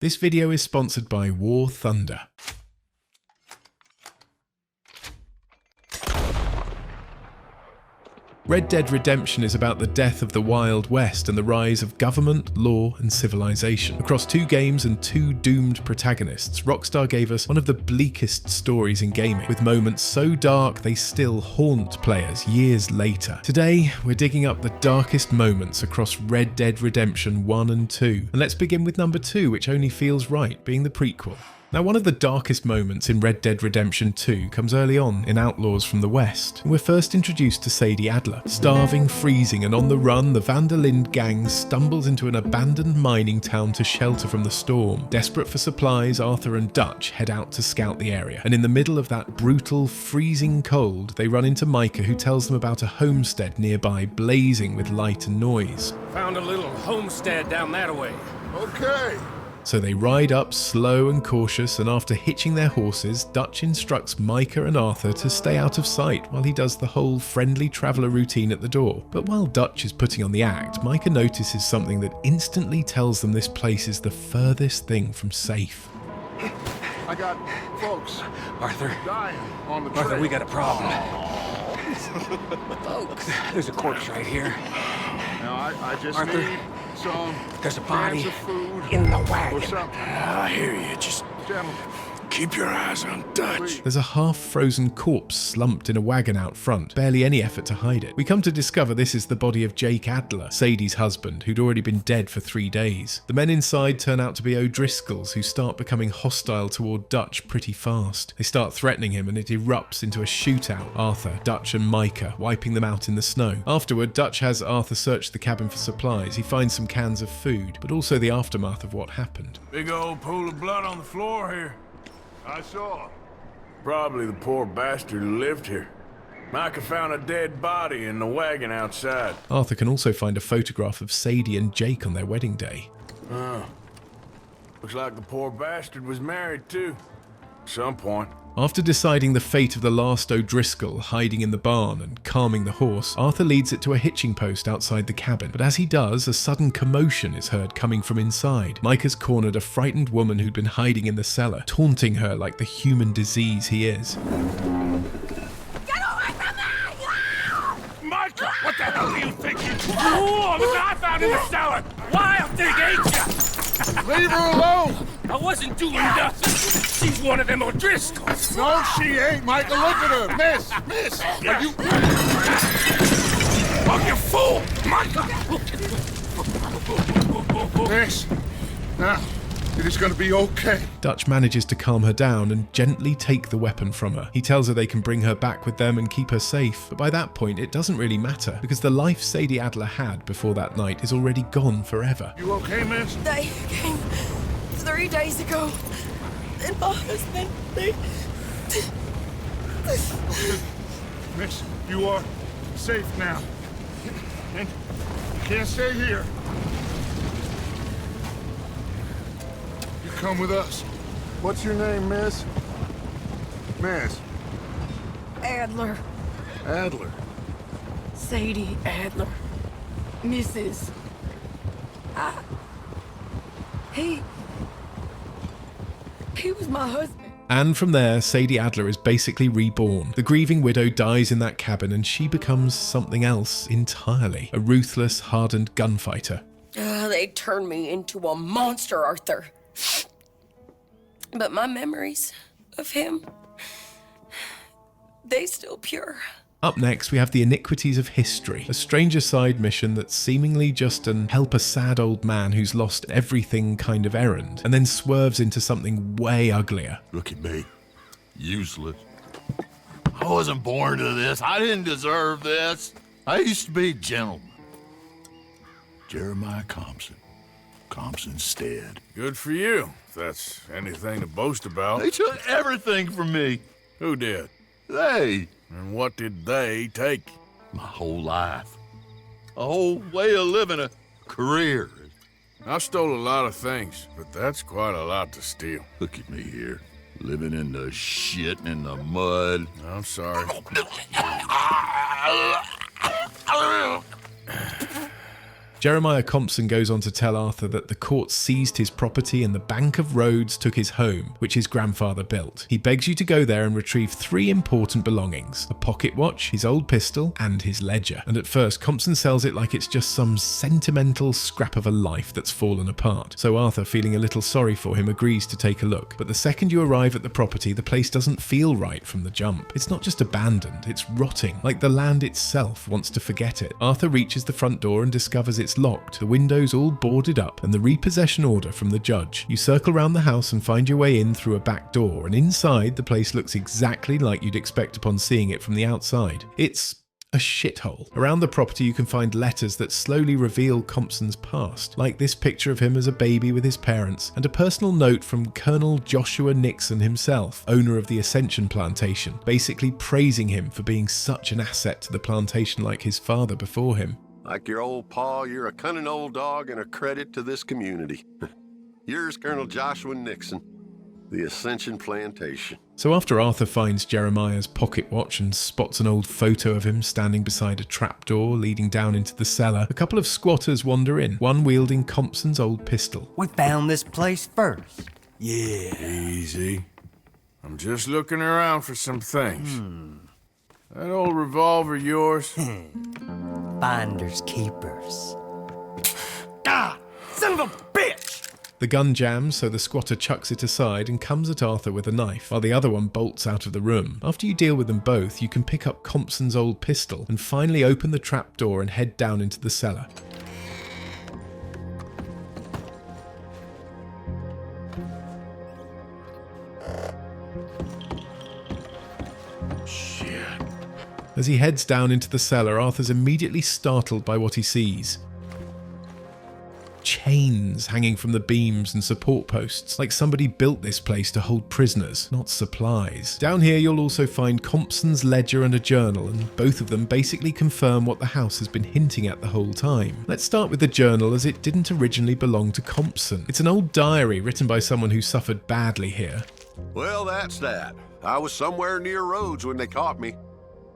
This video is sponsored by War Thunder. Red Dead Redemption is about the death of the Wild West and the rise of government, law and civilization. Across 2 games and 2 doomed protagonists, Rockstar gave us one of the bleakest stories in gaming, with moments so dark they still haunt players years later. Today, we're digging up the darkest moments across Red Dead Redemption 1 and 2. And let's begin with number 2, which only feels right, being the prequel. Now, one of the darkest moments in Red Dead Redemption 2 comes early on in Outlaws from the West. We're first introduced to Sadie Adler. Starving, freezing and on the run, the Van der Linde gang stumbles into an abandoned mining town to shelter from the storm. Desperate for supplies, Arthur and Dutch head out to scout the area. And in the middle of that brutal, freezing cold, they run into Micah, who tells them about a homestead nearby blazing with light and noise. Found a little homestead down that way. Okay. So they ride up slow and cautious, and after hitching their horses, Dutch instructs Micah and Arthur to stay out of sight while he does the whole friendly traveller routine at the door. But while Dutch is putting on the act, Micah notices something that instantly tells them this place is the furthest thing from safe. I got folks. Arthur. Dying on the trail. Arthur, we got a problem. Folks. There's a corpse right here. Now, I just Arthur, need some there's a body cans of food in the or wagon. something. I hear you. Just Gentlemen, keep your eyes on Dutch. There's a half-frozen corpse slumped in a wagon out front, barely any effort to hide it. We come to discover this is the body of Jake Adler, Sadie's husband, who'd already been dead for 3 days. The men inside turn out to be O'Driscolls, who start becoming hostile toward Dutch pretty fast. They start threatening him and it erupts into a shootout. Arthur, Dutch and Micah wiping them out in the snow. Afterward, Dutch has Arthur search the cabin for supplies. He finds some cans of food, but also the aftermath of what happened. Big old pool of blood on the floor here. I saw. Probably the poor bastard who lived here. Micah found a dead body in the wagon outside. Arthur can also find a photograph of Sadie and Jake on their wedding day. Oh. Looks like the poor bastard was married too. At some point. After deciding the fate of the last O'Driscoll hiding in the barn and calming the horse, Arthur leads it to a hitching post outside the cabin. But as he does, a sudden commotion is heard coming from inside. Micah's cornered a frightened woman who'd been hiding in the cellar, taunting her like the human disease he is. Get away from me! Micah, what the hell do you think you... Oh, the guy found in the cellar! Wild thing, ain't ya? Leave her alone! I wasn't doing nothing. She's one of them O'Driscolls. No, she ain't, Micah. Look at her. Miss, are you... Oh, you fool! Micah! Miss, now, it is going to be okay. Dutch manages to calm her down and gently take the weapon from her. He tells her they can bring her back with them and keep her safe, but by that point it doesn't really matter, because the life Sadie Adler had before that night is already gone forever. You okay, miss? They came 3 days ago. And my husband, they... Miss, you are safe now. And you can't stay here. You come with us. What's your name, miss? Miss? Adler. Adler. Sadie Adler. Mrs. He was my husband. And from there, Sadie Adler is basically reborn. The grieving widow dies in that cabin and she becomes something else entirely. A ruthless, hardened gunfighter. They turned me into a monster, Arthur. But my memories of him, they still pure. Up next, we have the Iniquities of History, a stranger side mission that's seemingly just an help a sad old man who's lost everything kind of errand, and then swerves into something way uglier. Look at me. Useless. I wasn't born to this. I didn't deserve this. I used to be a gentleman. Jeremiah Compson. Compson's stead. Good for you, if that's anything to boast about. They took everything from me. Who did? They. And what did they take? My whole life. A whole way of living, a career. I stole a lot of things, but that's quite a lot to steal. Look at me here, living in the shit and in the mud. I'm sorry. Jeremiah Compson goes on to tell Arthur that the court seized his property and the Bank of Rhodes took his home, which his grandfather built. He begs you to go there and retrieve 3 important belongings: a pocket watch, his old pistol, and his ledger. And at first, Compson sells it like it's just some sentimental scrap of a life that's fallen apart. So Arthur, feeling a little sorry for him, agrees to take a look. But the second you arrive at the property, the place doesn't feel right from the jump. It's not just abandoned, it's rotting, like the land itself wants to forget it. Arthur reaches the front door and discovers it's locked, the windows all boarded up, and the repossession order from the judge. You circle around the house and find your way in through a back door, and inside the place looks exactly like you'd expect upon seeing it from the outside. It's a shithole. Around the property you can find letters that slowly reveal Compson's past, like this picture of him as a baby with his parents, and a personal note from Colonel Joshua Nixon himself, owner of the Ascension plantation, basically praising him for being such an asset to the plantation like his father before him. Like your old pa, you're a cunning old dog and a credit to this community. Yours, Colonel Joshua Nixon, the Ascension Plantation. So after Arthur finds Jeremiah's pocket watch and spots an old photo of him standing beside a trapdoor leading down into the cellar, a couple of squatters wander in, one wielding Compson's old pistol. We found this place first. Yeah. Easy. I'm just looking around for some things. That old revolver yours? Finders keepers. Ah! Son of a bitch! The gun jams, so the squatter chucks it aside and comes at Arthur with a knife, while the other one bolts out of the room. After you deal with them both, you can pick up Compson's old pistol and finally open the trapdoor and head down into the cellar. As he heads down into the cellar, Arthur's immediately startled by what he sees. Chains hanging from the beams and support posts, like somebody built this place to hold prisoners, not supplies. Down here you'll also find Compson's ledger and a journal, and both of them basically confirm what the house has been hinting at the whole time. Let's start with the journal, as it didn't originally belong to Compson. It's an old diary written by someone who suffered badly here. Well, that's that. I was somewhere near Rhodes when they caught me.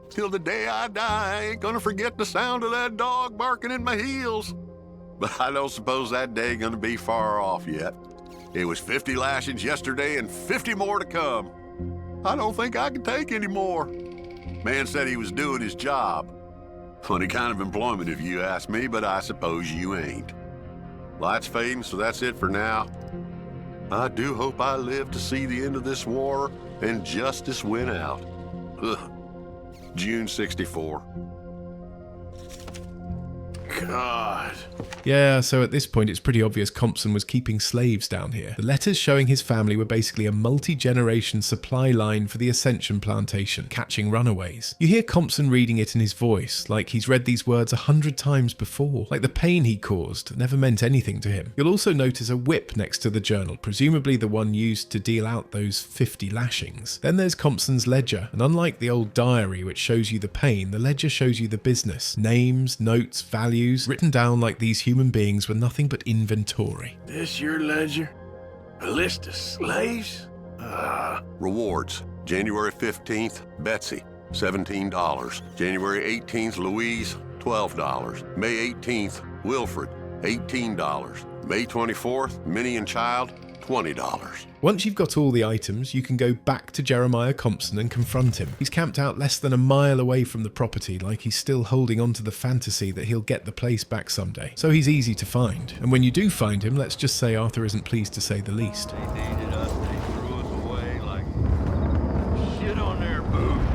Till the day I die, I ain't gonna forget the sound of that dog barking in my heels. But I don't suppose that day gonna be far off yet. It was 50 lashings yesterday and 50 more to come. I don't think I can take any more. Man said he was doing his job. Funny kind of employment if you ask me, but I suppose you ain't. Light's fading, so that's it for now. I do hope I live to see the end of this war and justice win out. Ugh. June 64. God. Yeah, so at this point it's pretty obvious Compson was keeping slaves down here. The letters showing his family were basically a multi-generation supply line for the Ascension plantation, catching runaways. You hear Compson reading it in his voice, like he's read these words 100 times before, like the pain he caused never meant anything to him. You'll also notice a whip next to the journal, presumably the one used to deal out those 50 lashings. Then there's Compson's ledger, and unlike the old diary which shows you the pain, the ledger shows you the business. Names, notes, values, written down like these human beings were nothing but inventory. This your ledger? A list of slaves? Rewards. January 15th, Betsy, $17. January 18th, Louise, $12. May 18th, Wilfred, $18. May 24th, Minnie and Child, $20. Once you've got all the items, you can go back to Jeremiah Compson and confront him. He's camped out less than a mile away from the property, like he's still holding on to the fantasy that he'll get the place back someday. So he's easy to find. And when you do find him, let's just say Arthur isn't pleased to say the least. They needed us, they threw us away like shit on their boots.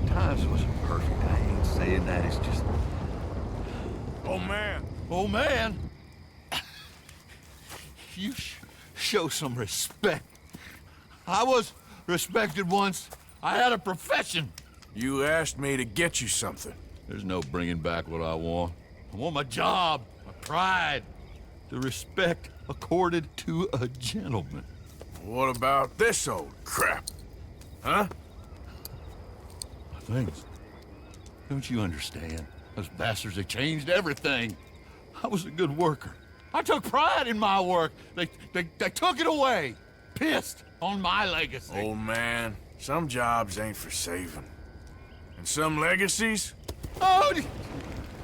Times wasn't perfect, I ain't saying that, it's just... Oh, man. Oh, man! You show some respect. I was respected once. I had a profession. You asked me to get you something. There's no bringing back what I want. I want my job, my pride, the respect accorded to a gentleman. What about this old crap? Huh? Things. Don't you understand? Those bastards, they changed everything. I was a good worker. I took pride in my work. They took it away. Pissed on my legacy. Old man, some jobs ain't for saving. And some legacies? Oh,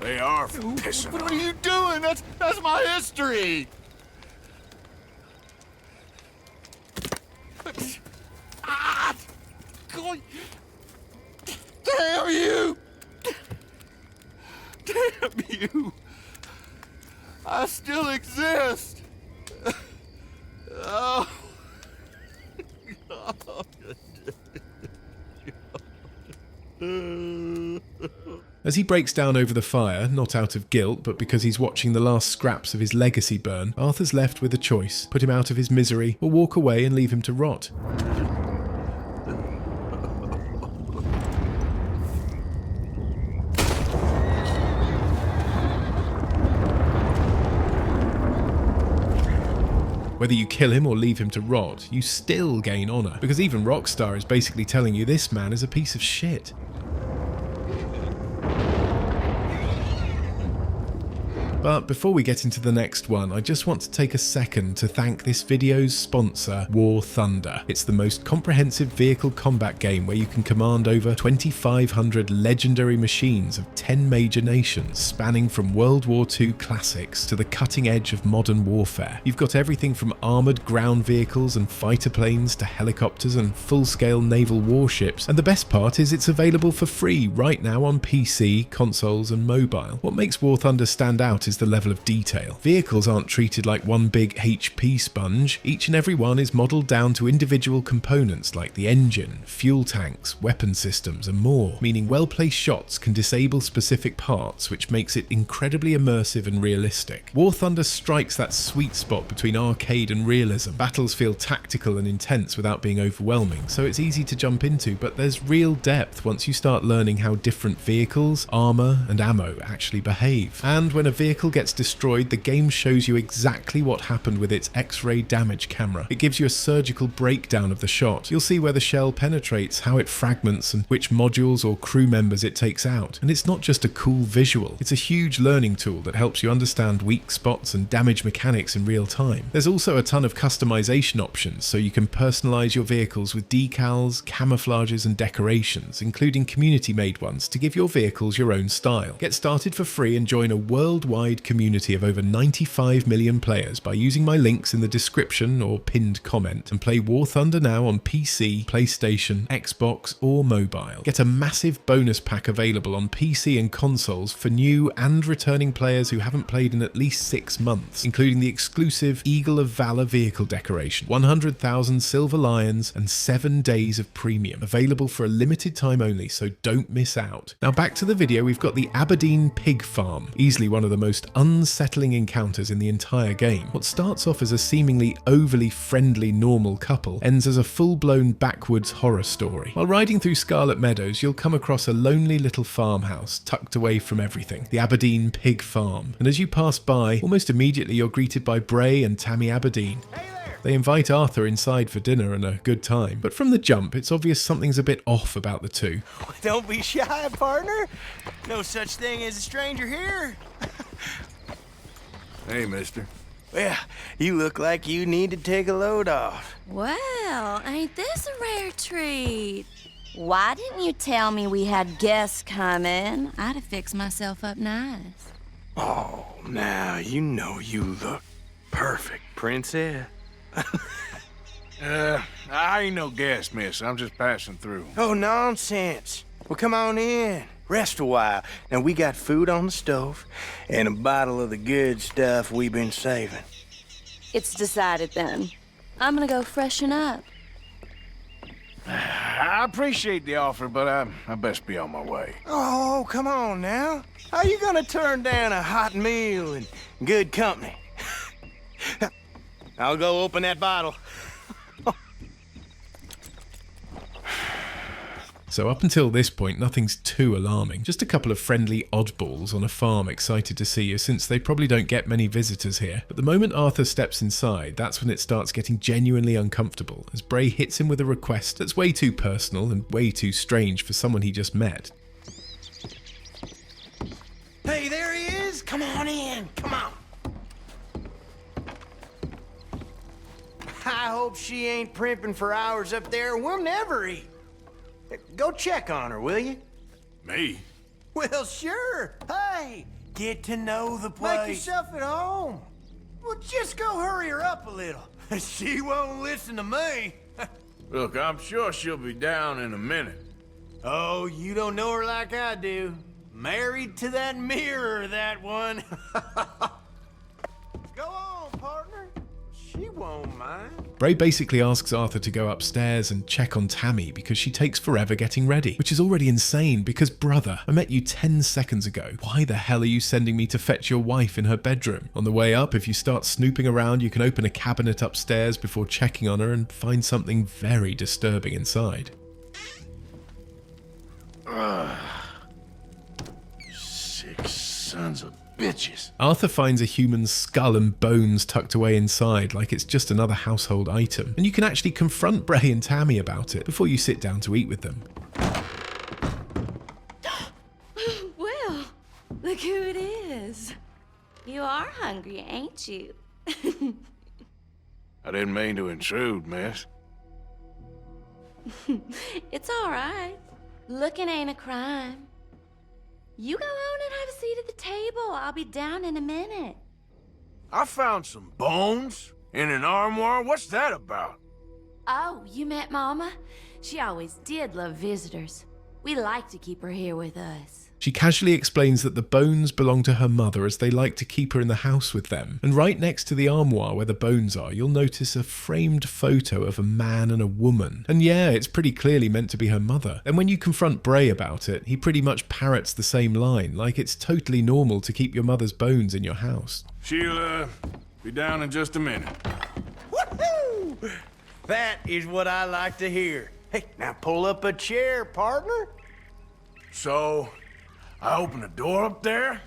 They are for pissing What off. are you doing? That's my history. Ah! God. Damn you! Damn you! I still exist. Oh. As he breaks down over the fire, not out of guilt, but because he's watching the last scraps of his legacy burn, Arthur's left with a choice: put him out of his misery, or walk away and leave him to rot. Whether you kill him or leave him to rot, you still gain honour, because even Rockstar is basically telling you this man is a piece of shit. But before we get into the next one, I just want to take a second to thank this video's sponsor, War Thunder. It's the most comprehensive vehicle combat game where you can command over 2,500 legendary machines of 10 major nations, spanning from World War II classics to the cutting edge of modern warfare. You've got everything from armoured ground vehicles and fighter planes to helicopters and full-scale naval warships, and the best part is it's available for free right now on PC, consoles and mobile. What makes War Thunder stand out is the level of detail. Vehicles aren't treated like one big HP sponge. Each and every one is modelled down to individual components like the engine, fuel tanks, weapon systems and more, meaning well-placed shots can disable specific parts, which makes it incredibly immersive and realistic. War Thunder strikes that sweet spot between arcade and realism. Battles feel tactical and intense without being overwhelming, so it's easy to jump into, but there's real depth once you start learning how different vehicles, armour and ammo actually behave. And when a vehicle gets destroyed, the game shows you exactly what happened with its X-ray damage camera. It gives you a surgical breakdown of the shot. You'll see where the shell penetrates, how it fragments, and which modules or crew members it takes out. And it's not just a cool visual, it's a huge learning tool that helps you understand weak spots and damage mechanics in real time. There's also a ton of customization options, so you can personalize your vehicles with decals, camouflages and decorations, including community-made ones to give your vehicles your own style. Get started for free and join a worldwide community of over 95 million players by using my links in the description or pinned comment, and play War Thunder now on PC, PlayStation, Xbox or mobile. Get a massive bonus pack available on PC and consoles for new and returning players who haven't played in at least 6 months, including the exclusive Eagle of Valor vehicle decoration, 100,000 Silver Lions and 7 days of premium, available for a limited time only, so don't miss out. Now back to the video. We've got the Aberdeen pig farm, easily one of the most unsettling encounters in the entire game. What starts off as a seemingly overly friendly normal couple ends as a full-blown backwoods horror story. While riding through Scarlet Meadows, you'll come across a lonely little farmhouse tucked away from everything, the Aberdeen pig farm, and as you pass by, almost immediately you're greeted by Bray and Tammy Aberdeen. They invite Arthur inside for dinner and a good time, but from the jump it's obvious something's a bit off about the two. Don't be shy, partner. No such thing as a stranger here. Hey, mister. Well, you look like you need to take a load off. Well, ain't this a rare treat? Why didn't you tell me we had guests coming? I'd have fixed myself up nice. Oh, now you know you look perfect, princess. I ain't no guest, miss. I'm just passing through. Oh, nonsense. Well, come on in. Rest a while. Now, we got food on the stove and a bottle of the good stuff we've been saving. It's decided then. I'm gonna go freshen up. I appreciate the offer, but I best be on my way. Oh, come on now. How you gonna turn down a hot meal and good company? I'll go open that bottle. So up until this point, nothing's too alarming. Just a couple of friendly oddballs on a farm excited to see you, since they probably don't get many visitors here. But the moment Arthur steps inside, that's when it starts getting genuinely uncomfortable, as Bray hits him with a request that's way too personal and way too strange for someone he just met. Hey, there he is. Come on in. Come on. I hope she ain't primping for hours up there. We'll never eat. Go check on her, will you? Me? Well, sure. Hey, Hey, get to know the place. Make yourself at home. Well, just go hurry her up a little. She won't listen to me. Look, I'm sure she'll be down in a minute. Oh, you don't know her like I do. Married to that mirror, that one. Go on, partner. She won't mind. Bray basically asks Arthur to go upstairs and check on Tammy because she takes forever getting ready, which is already insane because, brother, I met you 10 seconds ago. Why the hell are you sending me to fetch your wife in her bedroom? On the way up, if you start snooping around, you can open a cabinet upstairs before checking on her and find something very disturbing inside. Sick sons of bitches. Arthur finds a human skull and bones tucked away inside like it's just another household item, and you can actually confront Bray and Tammy about it before you sit down to eat with them. Well, look who it is. You are hungry, ain't you? I didn't mean to intrude, miss. It's all right. Looking ain't a crime. You go on and have a seat at the table. I'll be down in a minute. I found some bones in an armoire. What's that about? Oh, you met Mama? She always did love visitors. We like to keep her here with us. She casually explains that the bones belong to her mother as they like to keep her in the house with them. And right next to the armoire where the bones are, you'll notice a framed photo of a man and a woman. And yeah, it's pretty clearly meant to be her mother. And when you confront Bray about it, he pretty much parrots the same line, like it's totally normal to keep your mother's bones in your house. She'll, be down in just a minute. Woohoo! That is what I like to hear. Hey, now pull up a chair, partner. So, I opened the door up there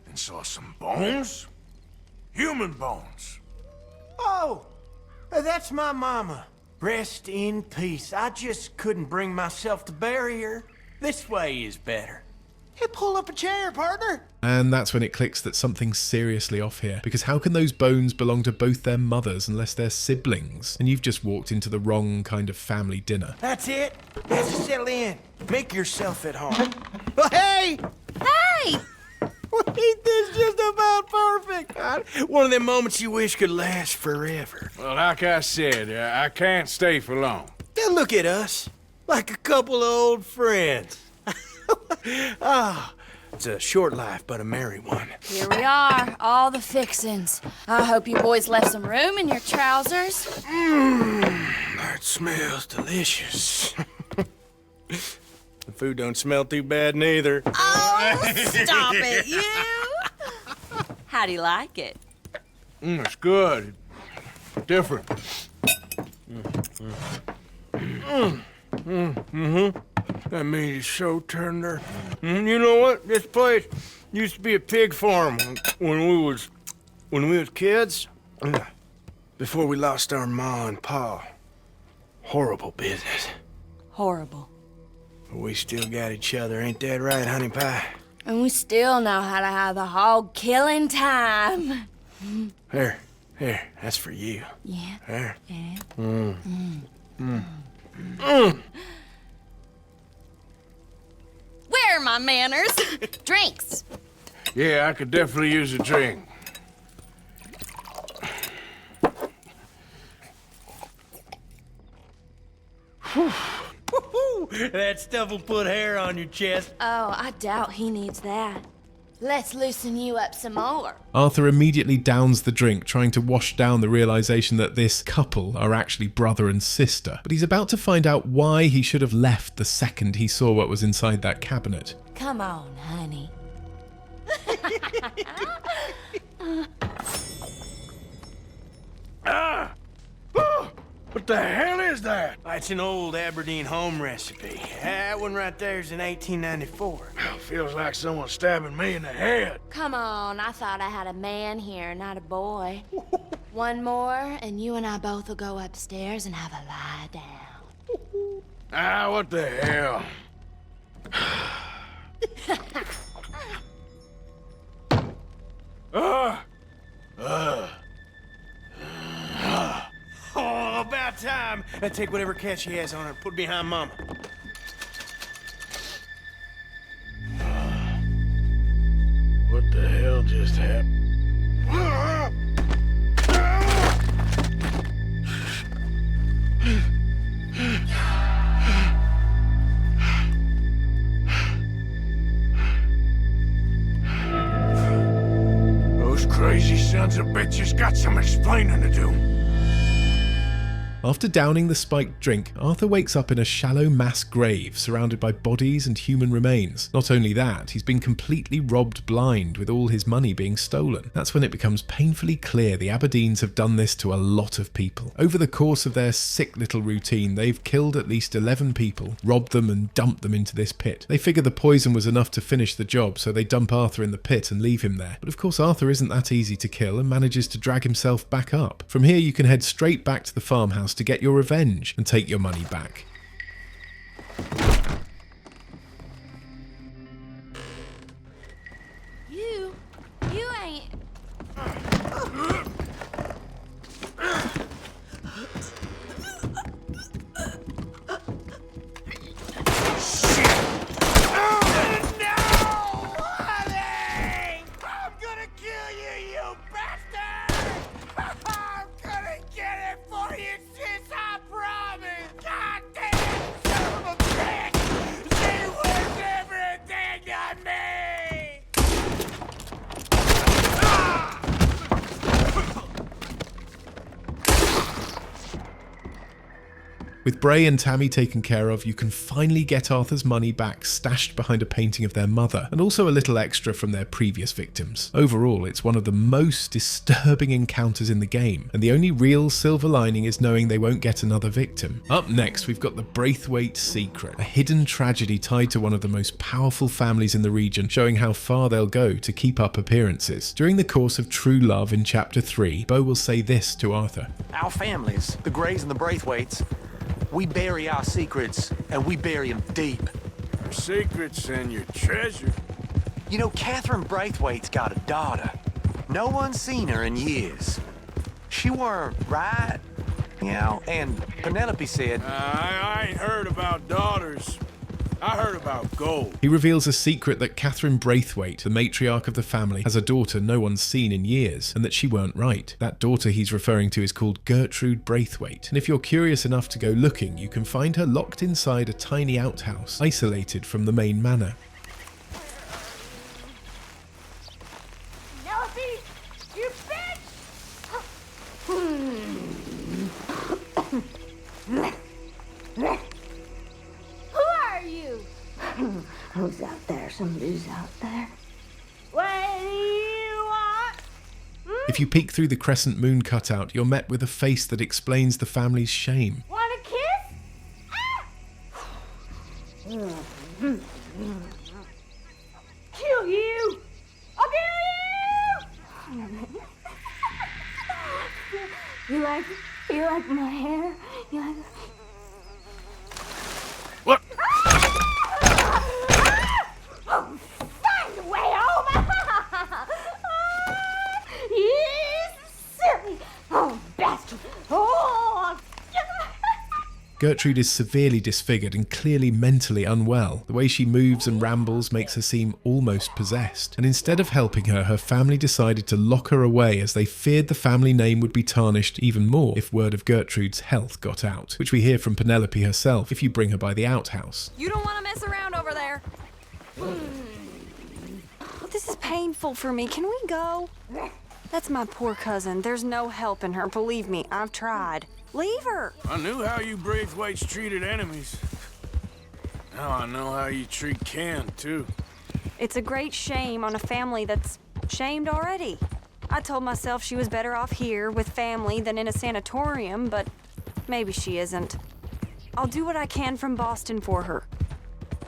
and saw some bones. Human bones. Oh, that's my mama. Rest in peace. I just couldn't bring myself to bury her. This way is better. Hey, pull up a chair, partner. And that's when it clicks that something's seriously off here, because how can those bones belong to both their mothers unless they're siblings? And you've just walked into the wrong kind of family dinner. That's it. Let's settle in. Make yourself at home. Oh, hey! Hey! Ain't this just about perfect? One of them moments you wish could last forever. Well, like I said, I can't stay for long. Now look at us, like a couple of old friends. It's a short life, but a merry one. Here we are, all the fixins'. I hope you boys left some room in your trousers. That smells delicious. The food don't smell too bad neither. Oh, stop it, you! How do you like it? It's good. Different. That meat is so tender. You know what? This place used to be a pig farm when we was kids. Before we lost our ma and pa. Horrible business. Horrible. But we still got each other, ain't that right, honey pie? And we still know how to have the hog killing time. Here, that's for you. Yeah. There. Yeah. Where are my manners? Drinks. Yeah, I could definitely use a drink. That stuff will put hair on your chest. Oh, I doubt he needs that. Let's loosen you up some more. Arthur immediately downs the drink, trying to wash down the realization that this couple are actually brother and sister. But he's about to find out why he should have left the second he saw what was inside that cabinet. Come on, honey. What the hell is that? It's an old Aberdeen home recipe. That one right there is in 1894. Feels like someone's stabbing me in the head. Come on, I thought I had a man here, not a boy. One more, and you and I both will go upstairs and have a lie down. What the hell? Oh, about time. Now take whatever cat she has on her and put it behind Mama. sons of bitches got some explaining to do. After downing the spiked drink, Arthur wakes up in a shallow mass grave surrounded by bodies and human remains. Not only that, he's been completely robbed blind with all his money being stolen. That's when it becomes painfully clear the Aberdeens have done this to a lot of people. Over the course of their sick little routine, they've killed at least 11 people, robbed them and dumped them into this pit. They figure the poison was enough to finish the job, so they dump Arthur in the pit and leave him there. But of course Arthur isn't that easy to kill and manages to drag himself back up. From here you can head straight back to the farmhouse to get your revenge and take your money back. You ain't... With Bray and Tammy taken care of, you can finally get Arthur's money back stashed behind a painting of their mother, and also a little extra from their previous victims. Overall, it's one of the most disturbing encounters in the game, and the only real silver lining is knowing they won't get another victim. Up next, we've got the Braithwaite secret, a hidden tragedy tied to one of the most powerful families in the region, showing how far they'll go to keep up appearances. During the course of True Love in Chapter 3, Beau will say this to Arthur. Our families, the Greys and the Braithwaites, we bury our secrets, and we bury them deep. Your secrets and your treasure. You know, Catherine Braithwaite's got a daughter. No one's seen her in years. She weren't right, you know, and Penelope said... I ain't heard about daughters. I heard about gold. He reveals a secret that Catherine Braithwaite, the matriarch of the family, has a daughter no one's seen in years, and that she weren't right. That daughter he's referring to is called Gertrude Braithwaite, and if you're curious enough to go looking, you can find her locked inside a tiny outhouse, isolated from the main manor. Penelope, you bitch! Who's out there? Somebody's out there. What do you want? If you peek through the crescent moon cutout, you're met with a face that explains the family's shame. Want a kiss? Kill you! I'll kill you! You like my hair? You like... What? Find a way home! You silly! Oh, bastard! Oh! Gertrude is severely disfigured and clearly mentally unwell. The way she moves and rambles makes her seem almost possessed. And instead of helping her, her family decided to lock her away as they feared the family name would be tarnished even more if word of Gertrude's health got out, which we hear from Penelope herself if you bring her by the outhouse. You don't want to mess around over there. This is painful for me. Can we go? That's my poor cousin. There's no helping her. Believe me, I've tried. Leave her. I knew how you Braithwaites treated enemies. Now I know how you treat Ken, too. It's a great shame on a family that's shamed already. I told myself she was better off here with family than in a sanatorium, but maybe she isn't. I'll do what I can from Boston for her.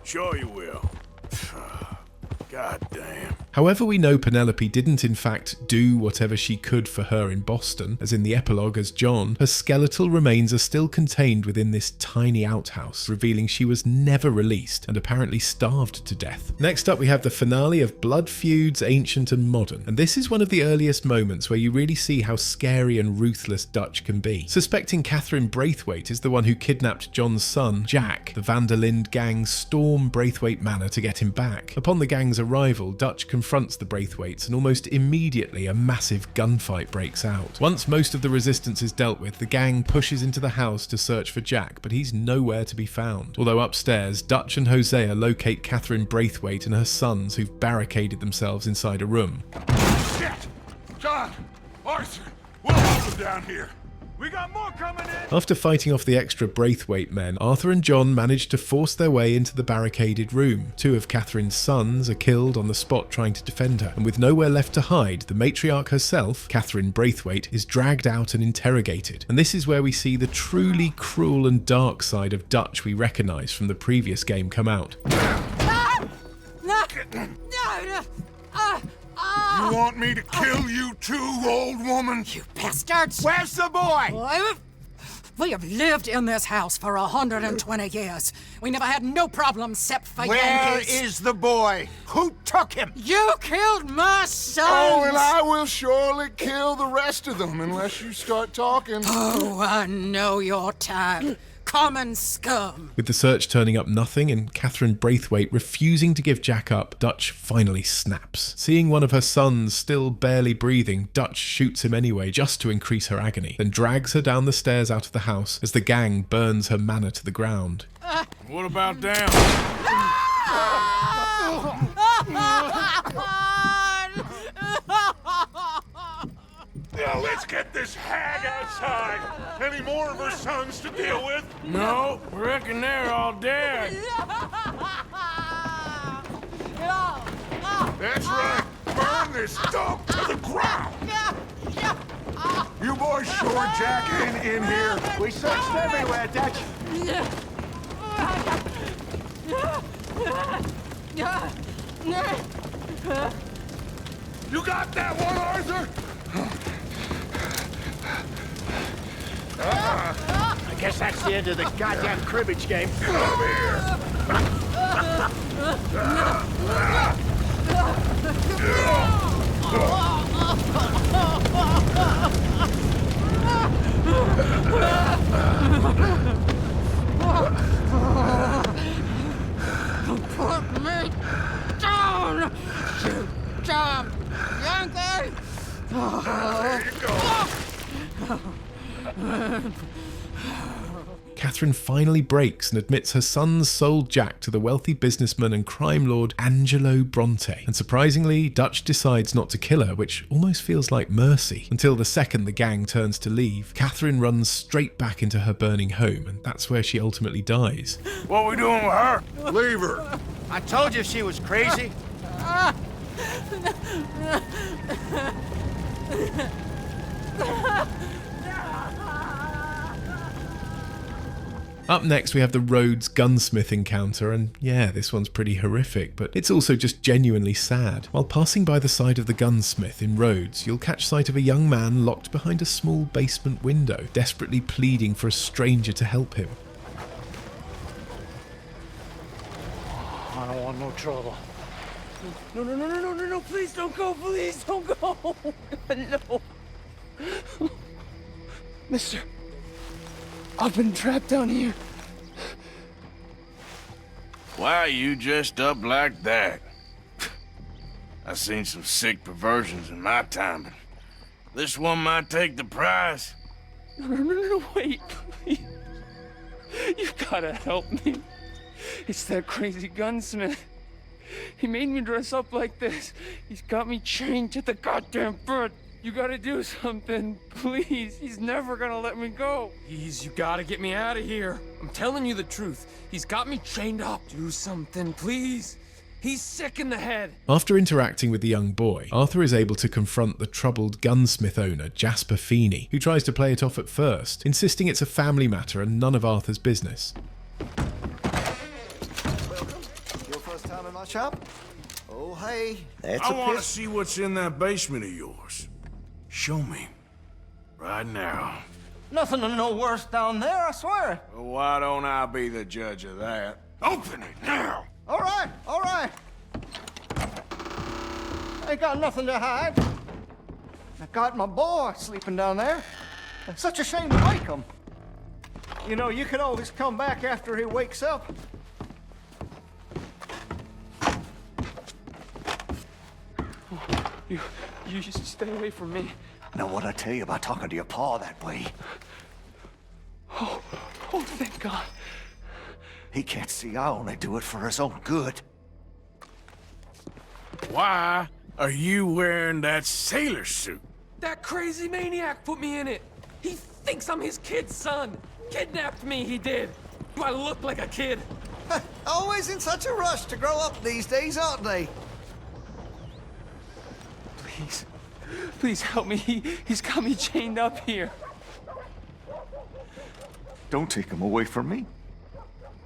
Sure you will. God damn. However, we know Penelope didn't in fact do whatever she could for her in Boston, as in the epilogue as John, her skeletal remains are still contained within this tiny outhouse, revealing she was never released and apparently starved to death. Next up we have the finale of Blood Feuds Ancient and Modern, and this is one of the earliest moments where you really see how scary and ruthless Dutch can be. Suspecting Catherine Braithwaite is the one who kidnapped John's son, Jack, the Van der Linde gang storm Braithwaite Manor to get him back. Upon the gang's arrival, Dutch confronts the Braithwaites and almost immediately a massive gunfight breaks out. Once most of the resistance is dealt with, the gang pushes into the house to search for Jack, but he's nowhere to be found. Although upstairs, Dutch and Hosea locate Catherine Braithwaite and her sons who've barricaded themselves inside a room. Shit! John! Marston! We'll hold them down here. We got more coming in! After fighting off the extra Braithwaite men, Arthur and John manage to force their way into the barricaded room. Two of Catherine's sons are killed on the spot trying to defend her, and with nowhere left to hide, the matriarch herself, Catherine Braithwaite, is dragged out and interrogated. And this is where we see the truly cruel and dark side of Dutch we recognise from the previous game come out. You want me to kill you too, old woman? You bastards! Where's the boy? We have lived in this house for 120 years. We never had no problems except for Yankees. Where is the boy? Who took him? You killed my son! Oh, and I will surely kill the rest of them unless you start talking. Oh, I know your type. Common scum. With the search turning up nothing and Catherine Braithwaite refusing to give Jack up, Dutch finally snaps. Seeing one of her sons still barely breathing, Dutch shoots him anyway just to increase her agony, then drags her down the stairs out of the house as the gang burns her manor to the ground. What about down? Now let's get this hag outside. Any more of her sons to deal with? No, reckon they're all dead. That's right. Burn this dog to the ground. You boys sure Jack in here? We searched everywhere, Dutch. You got that one, Arthur? I guess that's the end of the goddamn cribbage game. Come here. Put me down, you damn Yankee! There you go. Catherine finally breaks and admits her sons sold Jack to the wealthy businessman and crime lord Angelo Bronte. And surprisingly, Dutch decides not to kill her, which almost feels like mercy. Until the second the gang turns to leave, Catherine runs straight back into her burning home, and that's where she ultimately dies. What we doing with her? Leave her. I told you she was crazy. Up next we have the Rhodes Gunsmith Encounter, and yeah, this one's pretty horrific, but it's also just genuinely sad. While passing by the side of the gunsmith in Rhodes, you'll catch sight of a young man locked behind a small basement window, desperately pleading for a stranger to help him. I don't want no trouble. No, please don't go, please don't go. No. Mister, I've been trapped down here. Why are you dressed up like that? I've seen some sick perversions in my time, but this one might take the prize. No, wait, please. You gotta help me. It's that crazy gunsmith. He made me dress up like this. He's got me chained to the goddamn bed. You gotta do something, please. He's never gonna let me go. Please, you gotta get me out of here. I'm telling you the truth. He's got me chained up. Do something, please. He's sick in the head. After interacting with the young boy, Arthur is able to confront the troubled gunsmith owner, Jasper Feeney, who tries to play it off at first, insisting it's a family matter and none of Arthur's business. Welcome. Your first time in my shop? Oh, hey. I want to see what's in that basement of yours. Show me. Right now. Nothing no worse down there, I swear. Well, why don't I be the judge of that? Open it now! All right. Ain't got nothing to hide. I got my boy sleeping down there. It's such a shame to wake him. You know, you could always come back after he wakes up. You just stay away from me. Now, what'd I tell you about talking to your pa that way? Oh, thank God. He can't see I only do it for his own good. Why are you wearing that sailor suit? That crazy maniac put me in it. He thinks I'm his kid's son. Kidnapped me, he did. Do I look like a kid? Always in such a rush to grow up these days, aren't they? Please. Please help me. He's got me chained up here. Don't take him away from me.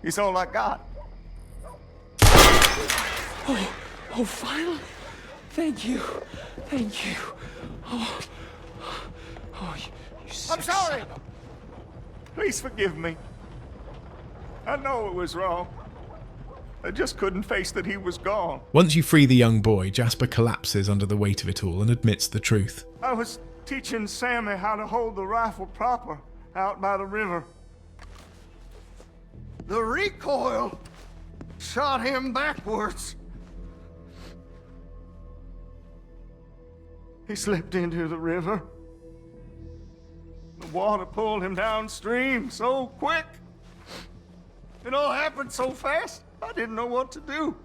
He's all I got. Oh, finally. Thank you. Thank you. Oh, you sick I'm sorry. son of Please forgive me. I know it was wrong. I just couldn't face that he was gone. Once you free the young boy, Jasper collapses under the weight of it all and admits the truth. I was teaching Sammy how to hold the rifle proper out by the river. The recoil shot him backwards. He slipped into the river. The water pulled him downstream so quick. It all happened so fast, I didn't know what to do.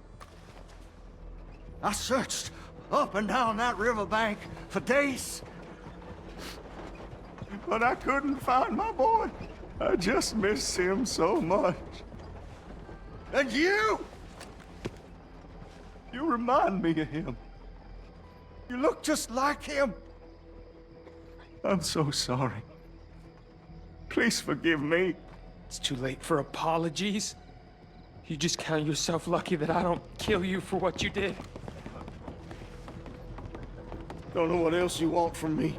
I searched up and down that riverbank for days. But I couldn't find my boy. I just miss him so much. And you remind me of him. You look just like him. I'm so sorry. Please forgive me. It's too late for apologies. You just count yourself lucky that I don't kill you for what you did. Don't know what else you want from me.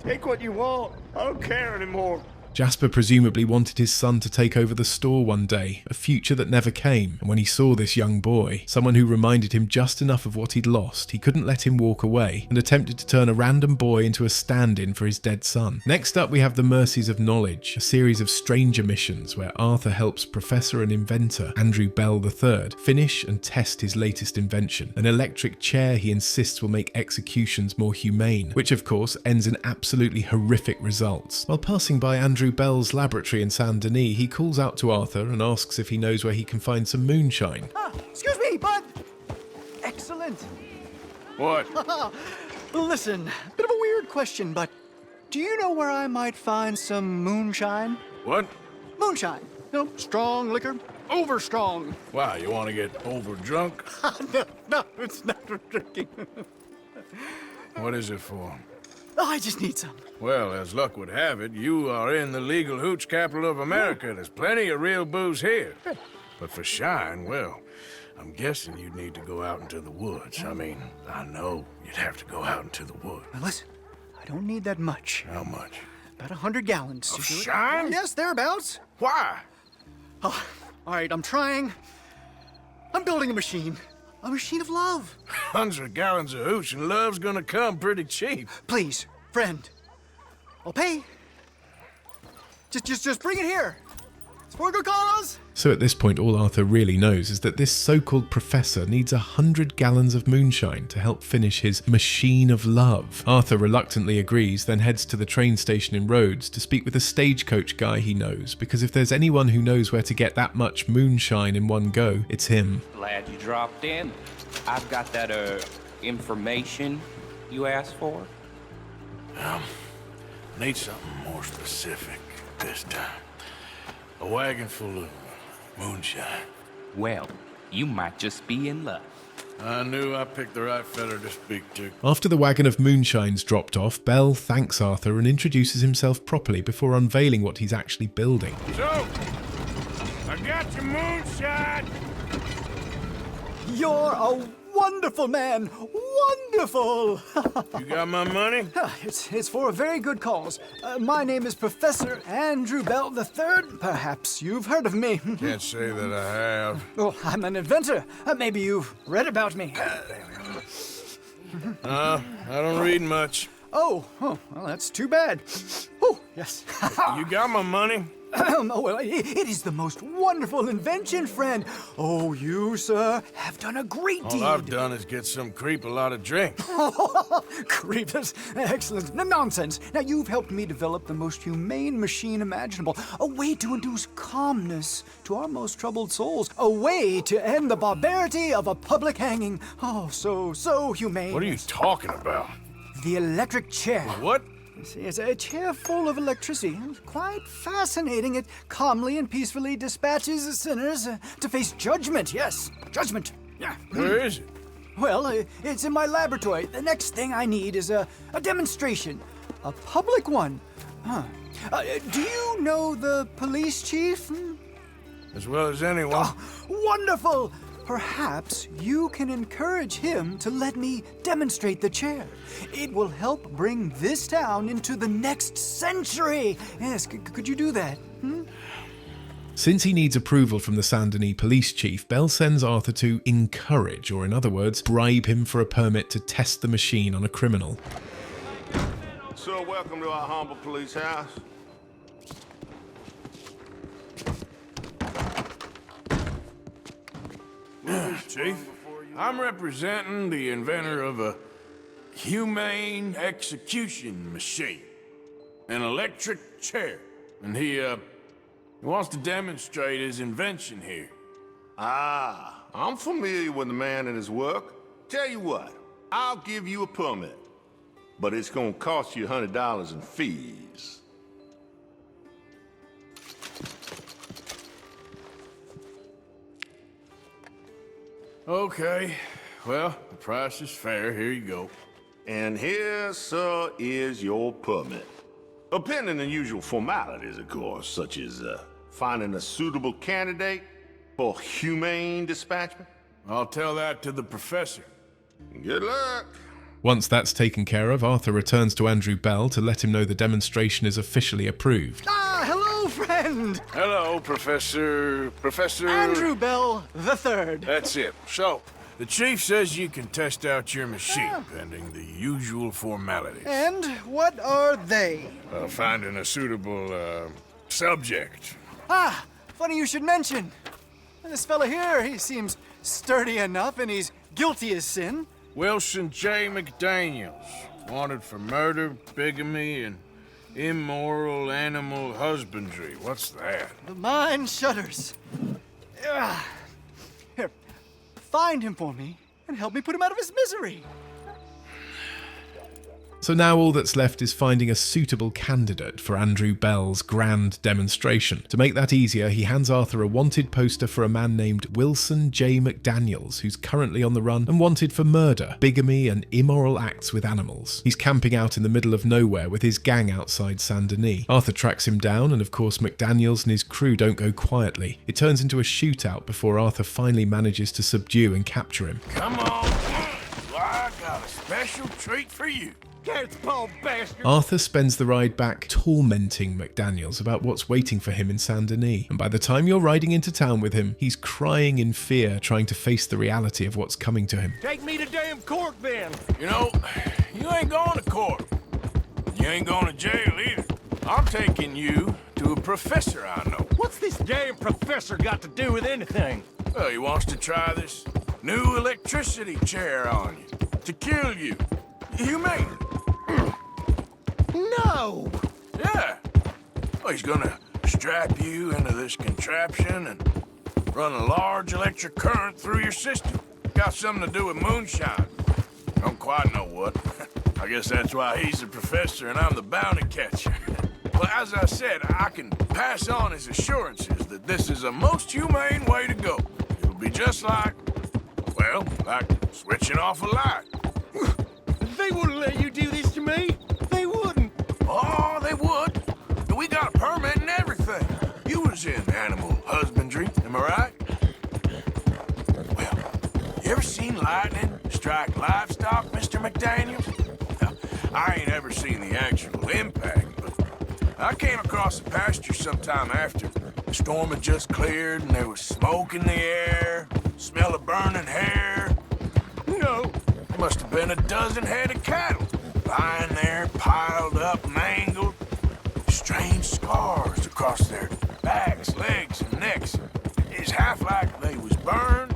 Take what you want. I don't care anymore. Jasper presumably wanted his son to take over the store one day, a future that never came, and when he saw this young boy, someone who reminded him just enough of what he'd lost, he couldn't let him walk away, and attempted to turn a random boy into a stand-in for his dead son. Next up we have the Mercies of Knowledge, a series of stranger missions where Arthur helps professor and inventor Andrew Bell III finish and test his latest invention, an electric chair he insists will make executions more humane, which of course ends in absolutely horrific results. While passing by Andrew Bell's laboratory in Saint Denis, he calls out to Arthur and asks if he knows where he can find some moonshine. Excuse me, bud. Excellent. What? Listen, bit of a weird question, but do you know where I might find some moonshine? What? Moonshine. You know, strong liquor. Over strong. Wow, you want to get over drunk? No, it's not for drinking. What is it for? Oh, I just need some. Well, as luck would have it, you are in the legal hooch capital of America. There's plenty of real booze here. But for shine, well, I'm guessing you'd need to go out into the woods. I mean, I know you'd have to go out into the woods. Now listen, I don't need that much. How much? About 100 gallons. Of shine? Yes, thereabouts. Why? Oh, all right, I'm trying. I'm building a machine. A machine of love. 100 gallons of hooch and love's gonna come pretty cheap. Please, friend. I'll pay. Just bring it here. It's for a good cause. So at this point, all Arthur really knows is that this so-called professor needs 100 gallons of moonshine to help finish his machine of love. Arthur reluctantly agrees, then heads to the train station in Rhodes to speak with a stagecoach guy he knows, because if there's anyone who knows where to get that much moonshine in one go, it's him. Glad you dropped in. I've got that, information you asked for. Need something more specific this time. A wagon full of moonshine. Well, you might just be in luck. I knew I picked the right fella to speak to. After the wagon of moonshine's dropped off, Bell thanks Arthur and introduces himself properly before unveiling what he's actually building. So, I got your moonshine. You're a wonderful man. Wonderful. You got my money? It's for a very good cause. My name is Professor Andrew Bell III. Perhaps you've heard of me. Can't say that I have. Oh, I'm an inventor. Maybe you've read about me. I don't read much. Oh, well, that's too bad. Oh, yes. You got my money? Oh, well, it is the most wonderful invention, friend. Oh, you, sir, have done a great deed. All I've done is get some creep a lot of drink. Creepers. Excellent. No nonsense. Now, you've helped me develop the most humane machine imaginable. A way to induce calmness to our most troubled souls. A way to end the barbarity of a public hanging. Oh, so humane. What are you talking about? The electric chair. What? You see, it's a chair full of electricity. It's quite fascinating. It calmly and peacefully dispatches sinners to face judgment. Yes, judgment. Yeah. Where is it? Well, it's in my laboratory. The next thing I need is a demonstration. A public one. Huh. Do you know the police chief? As well as anyone. Oh, wonderful! Perhaps you can encourage him to let me demonstrate the chair. It will help bring this town into the next century. Yes, could you do that? Since he needs approval from the Saint Denis police chief, Bell sends Arthur to encourage, or in other words, bribe him for a permit to test the machine on a criminal. So, welcome to our humble police house. Chief, I'm representing the inventor of a humane execution machine, an electric chair, and he wants to demonstrate his invention here. Ah, I'm familiar with the man and his work. Tell you what, I'll give you a permit, but it's gonna cost you $100 in fees. Okay, well, the price is fair. Here you go. And here, sir, is your permit. Pending the usual formalities, of course, such as finding a suitable candidate for humane dispatchment. I'll tell that to the professor. Good luck. Once that's taken care of, Arthur returns to Andrew Bell to let him know the demonstration is officially approved. Ah, hello, friend. Hello, Professor... Andrew Bell III. That's it. So, the chief says you can test out your machine, pending the usual formalities. And what are they? Finding a suitable, subject. Ah, funny you should mention. This fella here, he seems sturdy enough, and he's guilty as sin. Wilson J. McDaniels, wanted for murder, bigamy, and immoral animal husbandry. What's that? The mind shudders. Here, find him for me and help me put him out of his misery. So now all that's left is finding a suitable candidate for Andrew Bell's grand demonstration. To make that easier, he hands Arthur a wanted poster for a man named Wilson J. McDaniels, who's currently on the run and wanted for murder, bigamy, and immoral acts with animals. He's camping out in the middle of nowhere with his gang outside Saint Denis. Arthur tracks him down, and of course McDaniels and his crew don't go quietly. It turns into a shootout before Arthur finally manages to subdue and capture him. Come on, I got a special treat for you. Arthur spends the ride back tormenting McDaniels about what's waiting for him in Saint Denis, and by the time you're riding into town with him, he's crying in fear, trying to face the reality of what's coming to him. Take me to damn court, then. You know, you ain't going to court. You ain't going to jail either. I'm taking you to a professor I know. What's this damn professor got to do with anything? Well, he wants to try this new electricity chair on you, to kill you. Humane. No! Yeah. Well, he's gonna strap you into this contraption and run a large electric current through your system. Got something to do with moonshine. Don't quite know what. I guess that's why he's the professor and I'm the bounty catcher. But as I said, I can pass on his assurances that this is a most humane way to go. It'll be just like, well, like switching off a light. They wouldn't let you do this to me. They wouldn't. Oh, they would. We got a permit and everything. You was in animal husbandry, am I right? Well, you ever seen lightning strike livestock, Mr. McDaniels? Now, I ain't ever seen the actual impact, but I came across the pasture sometime after. The storm had just cleared and there was smoke in the air, smell of burning hair. No. Must have been a dozen head of cattle, lying there, piled up, mangled. Strange scars across their backs, legs, and necks. It's half like they was burned,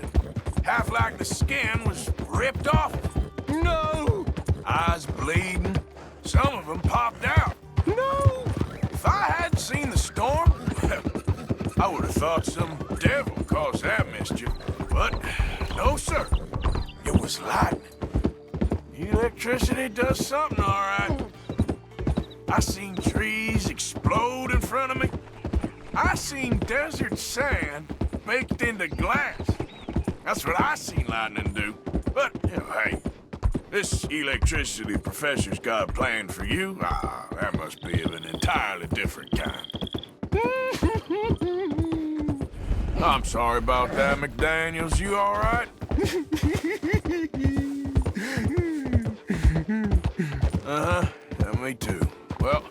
half like the skin was ripped off. No! Eyes bleeding. Some of them popped out. No! If I hadn't seen the storm, I would have thought some devil caused that mischief. But no, sir. It was lightning. Electricity does something, all right. I seen trees explode in front of me. I seen desert sand baked into glass. That's what I seen lightning do. But, hey, this electricity professor's got a plan for you. That must be of an entirely different kind. I'm sorry about that, McDaniels. You all right? Uh-huh. Yeah, me too. Well,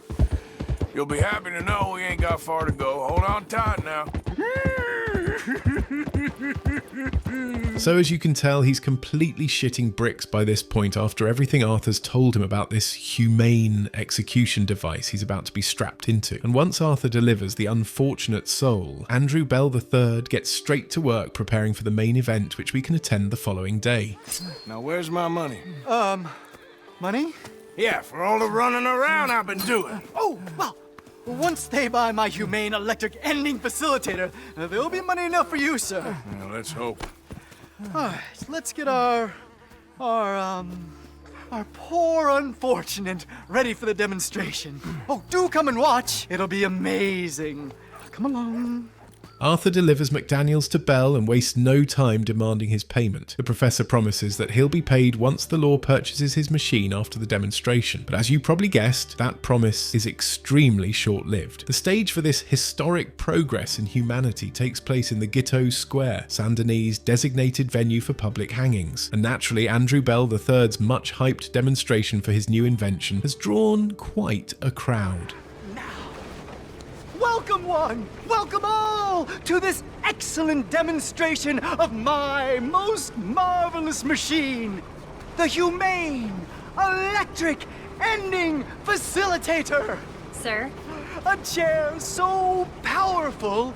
you'll be happy to know we ain't got far to go. Hold on tight now. So as you can tell, he's completely shitting bricks by this point after everything Arthur's told him about this humane execution device he's about to be strapped into. And once Arthur delivers the unfortunate soul, Andrew Bell III gets straight to work preparing for the main event, which we can attend the following day. Now, where's my money? Money? Yeah, for all the running around I've been doing. Oh, well, once they buy my humane electric ending facilitator, there'll be money enough for you, sir. Well, let's hope. All right, let's get our poor unfortunate ready for the demonstration. Oh, do come and watch. It'll be amazing. Come along. Arthur delivers McDaniels to Bell and wastes no time demanding his payment. The professor promises that he'll be paid once the law purchases his machine after the demonstration. But as you probably guessed, that promise is extremely short-lived. The stage for this historic progress in humanity takes place in the Ghetto Square, Saint Denis' designated venue for public hangings. And naturally, Andrew Bell III's much-hyped demonstration for his new invention has drawn quite a crowd. Welcome one, welcome all to this excellent demonstration of my most marvelous machine, the humane electric ending facilitator. Sir? A chair so powerful,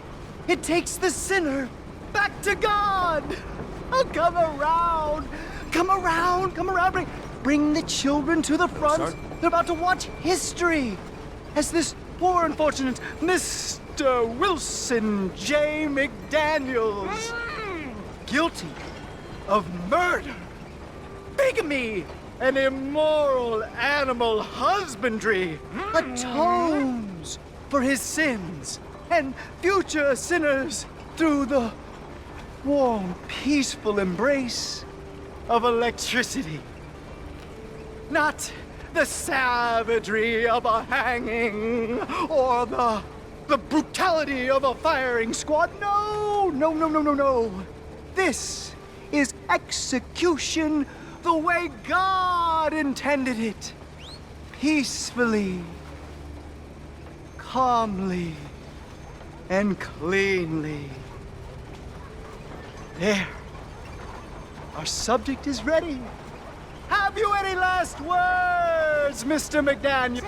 it takes the sinner back to God. Oh, come around, come around, come around. Bring the children to the front. Sir? They're about to watch history as this poor unfortunate Mr. Wilson J. McDaniels, guilty of murder, bigamy, and immoral animal husbandry, atones for his sins and future sinners through the warm, peaceful embrace of electricity. Not the savagery of a hanging or the brutality of a firing squad. No, no, no, no, no, no. This is execution the way God intended it. Peacefully, calmly, and cleanly. There. Our subject is ready. Have you any last words, Mr. McDaniel?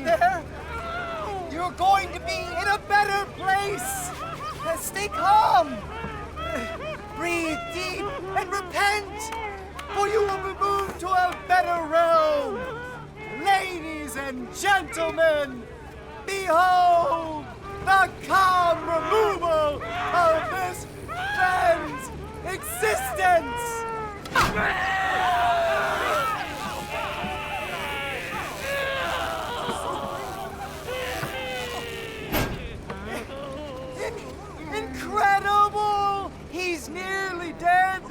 There. You're going to be in a better place. Stay calm. Breathe deep and repent, for you will be moved to a better realm. Ladies and gentlemen, behold the calm removal of this friend's existence! Incredible! He's nearly dead!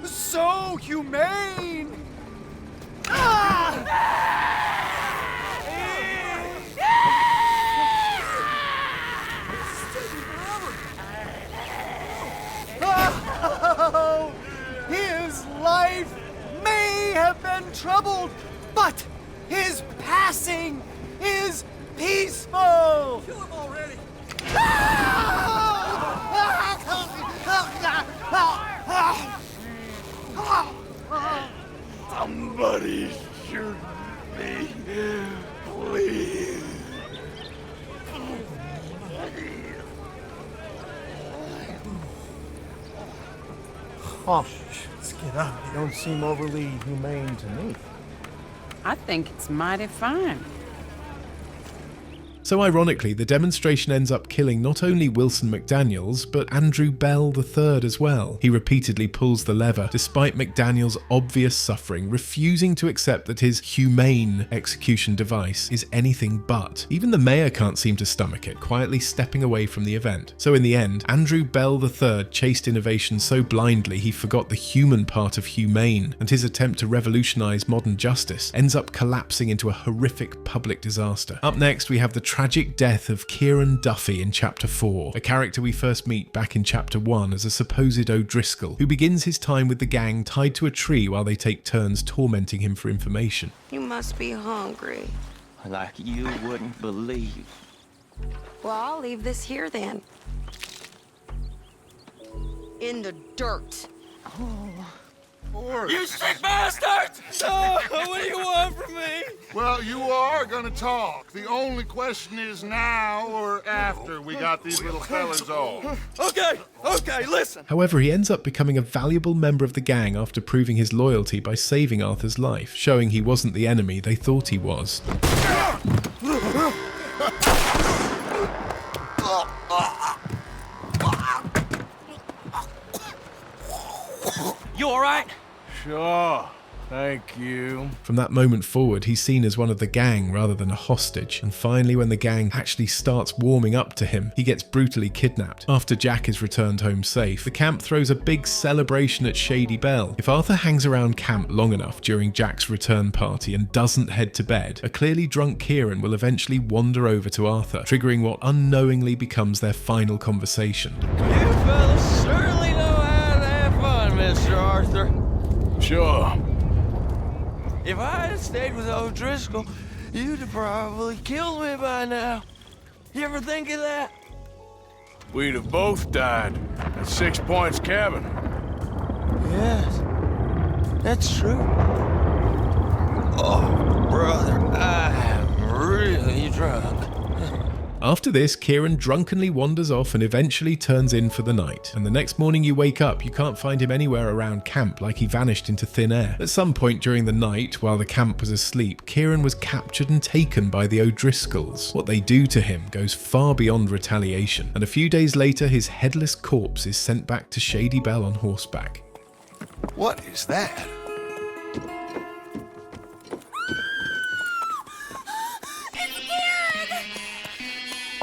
So humane! Oh, his life may have been troubled, but his passing is peaceful. Kill him already. Somebody shoot me, please. Oh, let's get up. You don't seem overly humane to me. I think it's mighty fine. So ironically, the demonstration ends up killing not only Wilson McDaniels, but Andrew Bell III as well. He repeatedly pulls the lever, despite McDaniels' obvious suffering, refusing to accept that his humane execution device is anything but. Even the mayor can't seem to stomach it, quietly stepping away from the event. So in the end, Andrew Bell III chased innovation so blindly he forgot the human part of humane, and his attempt to revolutionize modern justice ends up collapsing into a horrific public disaster. Up next, we have the tragic death of Kieran Duffy in Chapter 4, a character we first meet back in Chapter 1 as a supposed O'Driscoll, who begins his time with the gang tied to a tree while they take turns tormenting him for information. You must be hungry. Like you wouldn't believe. Well, I'll leave this here then. In the dirt. You sick bastard! What do you want from me? Well, you are gonna talk. The only question is now or after we got these little fellas off. Okay, listen. However, he ends up becoming a valuable member of the gang after proving his loyalty by saving Arthur's life, showing he wasn't the enemy they thought he was. You all right? Sure. Thank you. From that moment forward, he's seen as one of the gang rather than a hostage, and finally when the gang actually starts warming up to him, he gets brutally kidnapped. After Jack is returned home safe, the camp throws a big celebration at Shady Belle. If Arthur hangs around camp long enough during Jack's return party and doesn't head to bed, a clearly drunk Kieran will eventually wander over to Arthur, triggering what unknowingly becomes their final conversation. You fellas certainly know how to have fun, Mr. Arthur. Sure. If I had stayed with O'Driscoll, you'd have probably killed me by now. You ever think of that? We'd have both died at 6 Points Cabin. Yes, that's true. Oh, brother, I am really drunk. After this, Kieran drunkenly wanders off and eventually turns in for the night. And the next morning you wake up, you can't find him anywhere around camp, like he vanished into thin air. At some point during the night, while the camp was asleep, Kieran was captured and taken by the O'Driscolls. What they do to him goes far beyond retaliation, and a few days later his headless corpse is sent back to Shady Belle on horseback. What is that?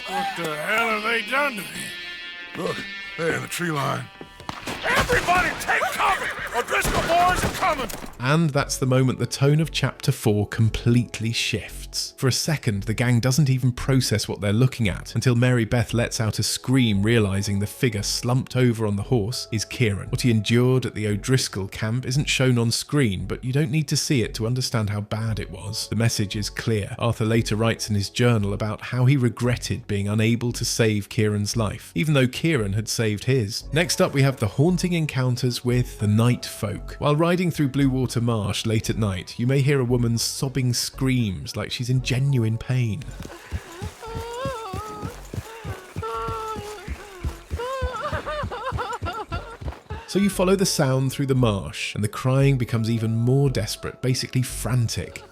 What the hell have they done to me? Look, there in the tree line. Everybody take cover! O'Driscoll boys are coming! And that's the moment the tone of Chapter 4 completely shifts. For a second, the gang doesn't even process what they're looking at, until Mary Beth lets out a scream, realising the figure slumped over on the horse is Kieran. What he endured at the O'Driscoll camp isn't shown on screen, but you don't need to see it to understand how bad it was. The message is clear. Arthur later writes in his journal about how he regretted being unable to save Kieran's life, even though Kieran had saved his. Next up, we have the haunting encounters with the night folk. While riding through Blue Water Marsh late at night, you may hear a woman's sobbing screams like she's in genuine pain. So you follow the sound through the marsh, and the crying becomes even more desperate, basically frantic.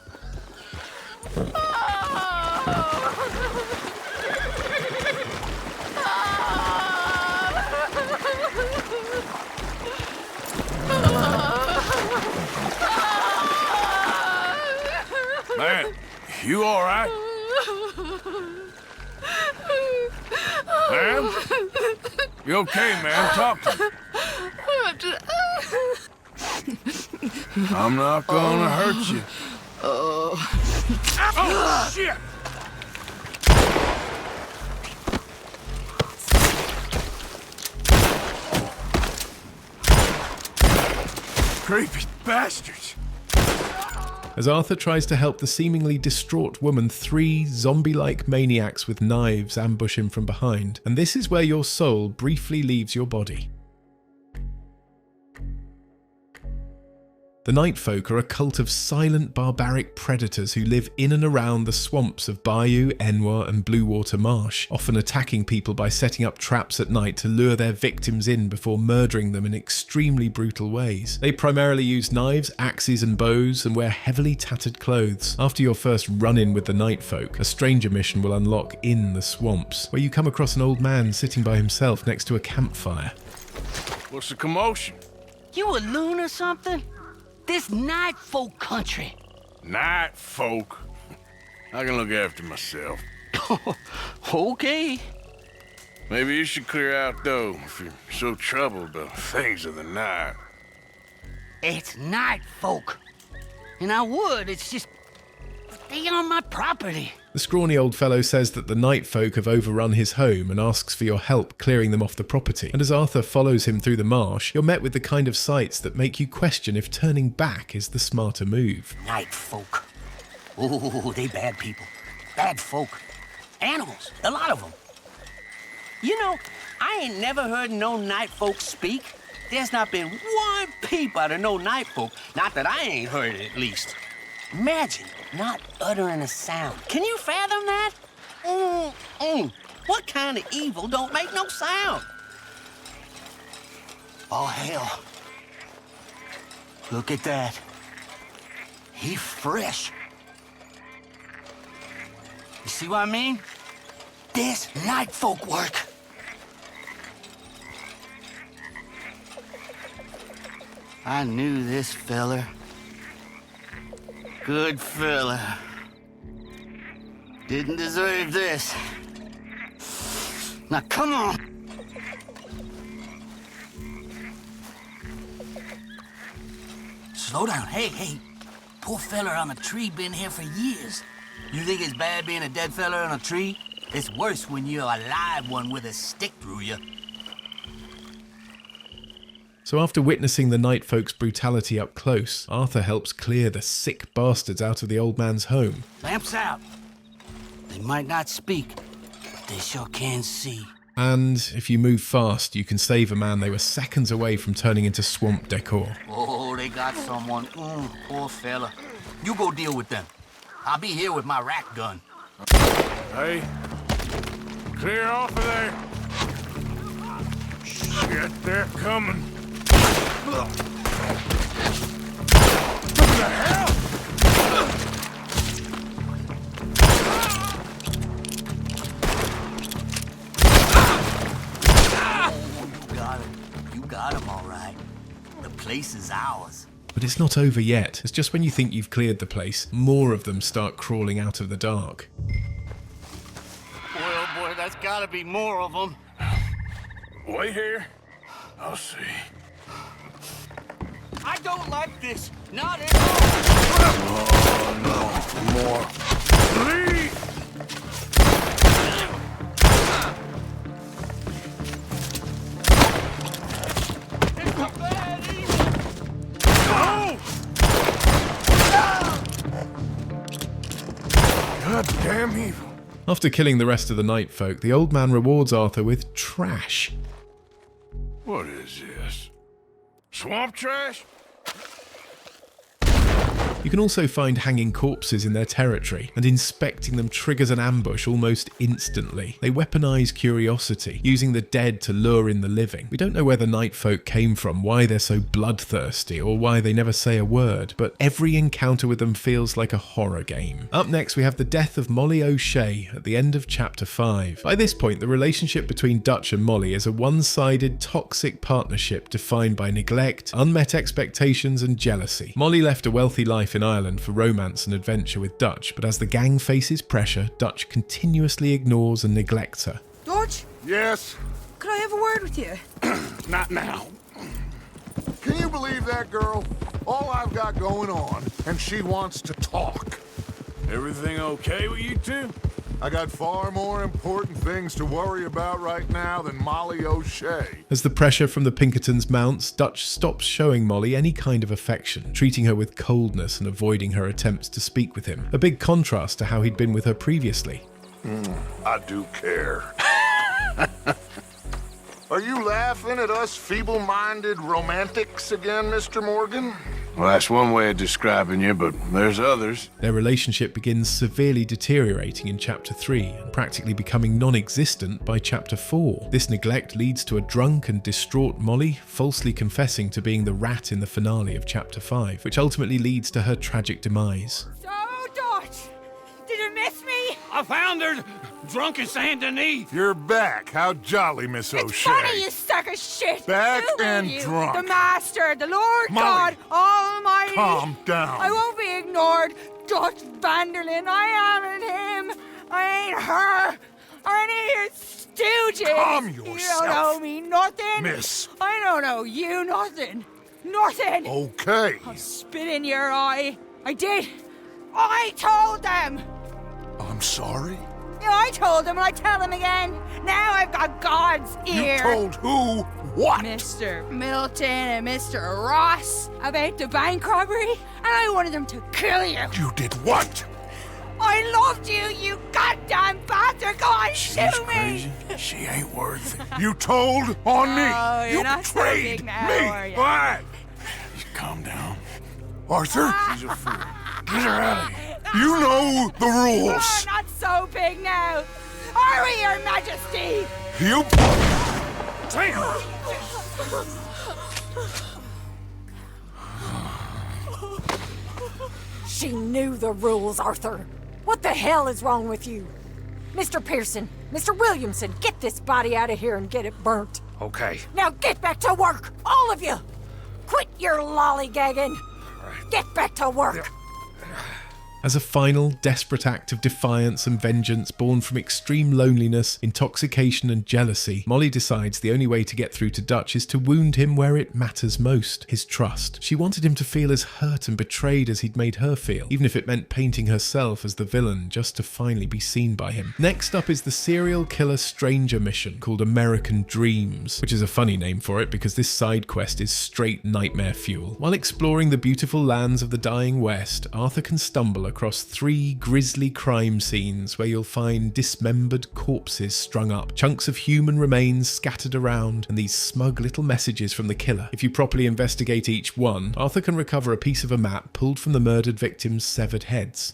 Man, you all right? Ma'am? You okay, man? Talk to me. I'm not gonna hurt you. Oh, shit! Creepy bastards. As Arthur tries to help the seemingly distraught woman, 3 zombie-like maniacs with knives ambush him from behind, and this is where your soul briefly leaves your body. The Night Folk are a cult of silent barbaric predators who live in and around the swamps of Bayou, Enwa and Blue Water Marsh, often attacking people by setting up traps at night to lure their victims in before murdering them in extremely brutal ways. They primarily use knives, axes and bows and wear heavily tattered clothes. After your first run-in with the Night Folk, a stranger mission will unlock in the swamps, where you come across an old man sitting by himself next to a campfire. What's the commotion? You a loon or something? This Night Folk country. Night Folk? I can look after myself. Okay. Maybe you should clear out, though, if you're so troubled by things of the night. It's Night Folk. And I would, it's just... they on my property. The scrawny old fellow says that the Night Folk have overrun his home and asks for your help clearing them off the property. And as Arthur follows him through the marsh, you're met with the kind of sights that make you question if turning back is the smarter move. Night Folk. Ooh, they bad people. Bad folk. Animals, a lot of them. You know, I ain't never heard no Night Folk speak. There's not been one peep out of no Night Folk. Not that I ain't heard it, at least. Imagine not uttering a sound. Can you fathom that? What kind of evil don't make no sound? Oh, hell. Look at that. He fresh. You see what I mean? This Night Folk work. I knew this fella. Good fella. Didn't deserve this. Now, come on. Slow down. Hey. Poor fella on a tree been here for years. You think it's bad being a dead fella on a tree? It's worse when you're a live one with a stick through you. So after witnessing the Night Folk's brutality up close, Arthur helps clear the sick bastards out of the old man's home. Lamps out. They might not speak, but they sure can see. And if you move fast, you can save a man they were seconds away from turning into swamp decor. Oh, they got someone. Poor fella. You go deal with them. I'll be here with my rack gun. Hey, clear off of there. Shit, they're coming. What the hell? You got him all right. The place is ours. But it's not over yet. It's just when you think you've cleared the place, more of them start crawling out of the dark. Boy, oh boy, that's gotta be more of them. Wait here. I'll see. I don't like this. Not at all. Oh, no. More. Please! It's a bad evil. No! Goddamn evil. After killing the rest of the Night Folk, the old man rewards Arthur with trash. What is this? Swamp trash? You can also find hanging corpses in their territory, and inspecting them triggers an ambush almost instantly. They weaponize curiosity, using the dead to lure in the living. We don't know where the Night Folk came from, why they're so bloodthirsty, or why they never say a word, but every encounter with them feels like a horror game. Up next, we have the death of Molly O'Shea at the end of Chapter 5. By this point, the relationship between Dutch and Molly is a one-sided, toxic partnership defined by neglect, unmet expectations, and jealousy. Molly left a wealthy life in Ireland for romance and adventure with Dutch, but as the gang faces pressure, Dutch continuously ignores and neglects her. Dutch? Yes? Could I have a word with you? Not now. Can you believe that girl? All I've got going on, and she wants to talk. Everything okay with you two? I got far more important things to worry about right now than Molly O'Shea. As the pressure from the Pinkertons mounts, Dutch stops showing Molly any kind of affection, treating her with coldness and avoiding her attempts to speak with him. A big contrast to how he'd been with her previously. I do care. Are you laughing at us feeble-minded romantics again, Mr. Morgan? Well, that's one way of describing you, but there's others. Their relationship begins severely deteriorating in Chapter 3 and practically becoming non-existent by Chapter 4. This neglect leads to a drunk and distraught Molly falsely confessing to being the rat in the finale of Chapter 5, which ultimately leads to her tragic demise. So, Dutch, did you miss me? I found her drunk in Saint Denis. You're back. How jolly, Miss O'Shea. It's funny, you sack of shit. Back Who are and you? drunk. The Master, the Lord Molly, God Almighty. calm down. I won't be ignored. Dutch Vanderlyn, I am him. I ain't her. Or any of your stooges. Calm You yourself. don't owe me nothing. Miss. I don't owe you nothing. Nothing. Okay. I'll spit in your eye. I did. I told them. I'm sorry? Yeah, I told them and I tell them again. Now I've got God's ear. You told who what? Mr. Milton and Mr. Ross about the bank robbery, and I wanted them to kill you. You did what? I loved you, you goddamn bastard. Go on, shoot me. She ain't worth it. You told on me. Oh, you're You not so betrayed big now, me. are you? What? Calm down. Arthur? She's a fool. Get her out of here. You know the rules. Oh, not so big now. Are we, Your Majesty? You... She knew the rules, Arthur. What the hell is wrong with you? Mr. Pearson, Mr. Williamson, get this body out of here and get it burnt. Okay. Now get back to work, all of you! Quit your lollygagging! Get back to work! As a final, desperate act of defiance and vengeance born from extreme loneliness, intoxication and jealousy, Molly decides the only way to get through to Dutch is to wound him where it matters most, his trust. She wanted him to feel as hurt and betrayed as he'd made her feel, even if it meant painting herself as the villain just to finally be seen by him. Next up is the serial killer stranger mission called American Dreams, which is a funny name for it because this side quest is straight nightmare fuel. While exploring the beautiful lands of the dying West, Arthur can stumble across 3 grisly crime scenes where you'll find dismembered corpses strung up, chunks of human remains scattered around, and these smug little messages from the killer. If you properly investigate each one, Arthur can recover a piece of a map pulled from the murdered victims' severed heads.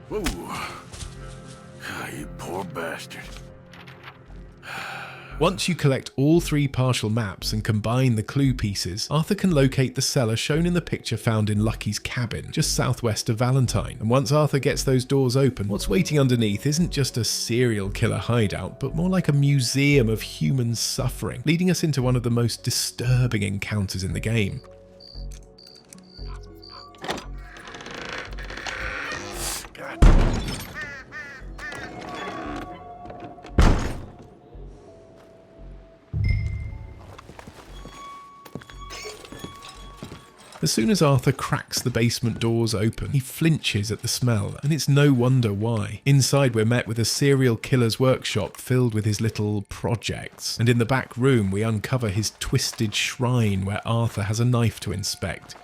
Ooh. You poor bastard. Once you collect all 3 partial maps and combine the clue pieces, Arthur can locate the cellar shown in the picture found in Lucky's cabin, just southwest of Valentine. And once Arthur gets those doors open, what's waiting underneath isn't just a serial killer hideout, but more like a museum of human suffering, leading us into one of the most disturbing encounters in the game. As soon as Arthur cracks the basement doors open, he flinches at the smell, and it's no wonder why. Inside we're met with a serial killer's workshop filled with his little projects, and in the back room we uncover his twisted shrine where Arthur has a knife to inspect.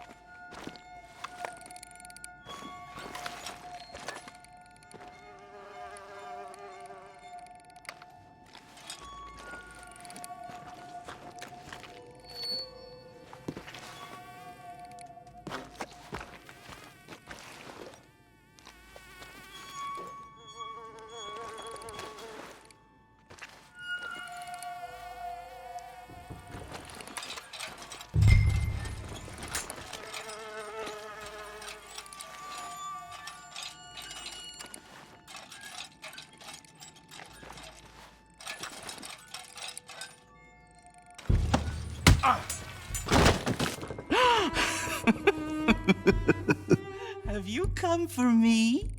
Have you come for me?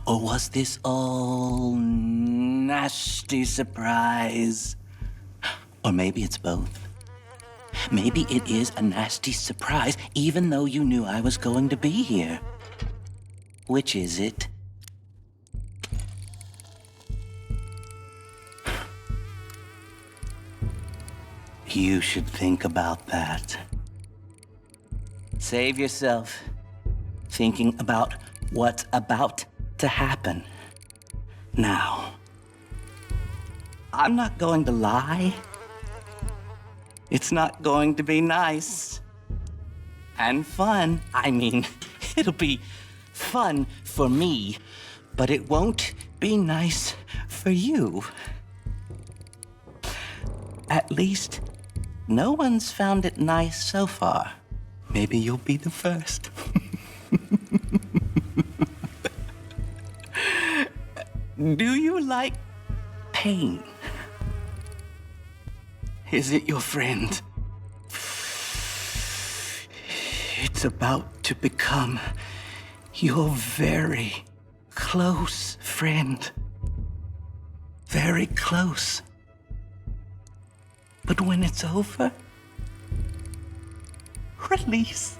Or was this all nasty surprise? Or maybe it's both. Maybe it is a nasty surprise, even though you knew I was going to be here. Which is it? You should think about that. Save yourself thinking about what's about to happen. Now, I'm not going to lie. It's not going to be nice and fun. I mean, it'll be fun for me, but it won't be nice for you. At least, no one's found it nice so far. Maybe you'll be the first. Do you like pain? Is it your friend? It's about to become your very close friend. Very close. But when it's over, release.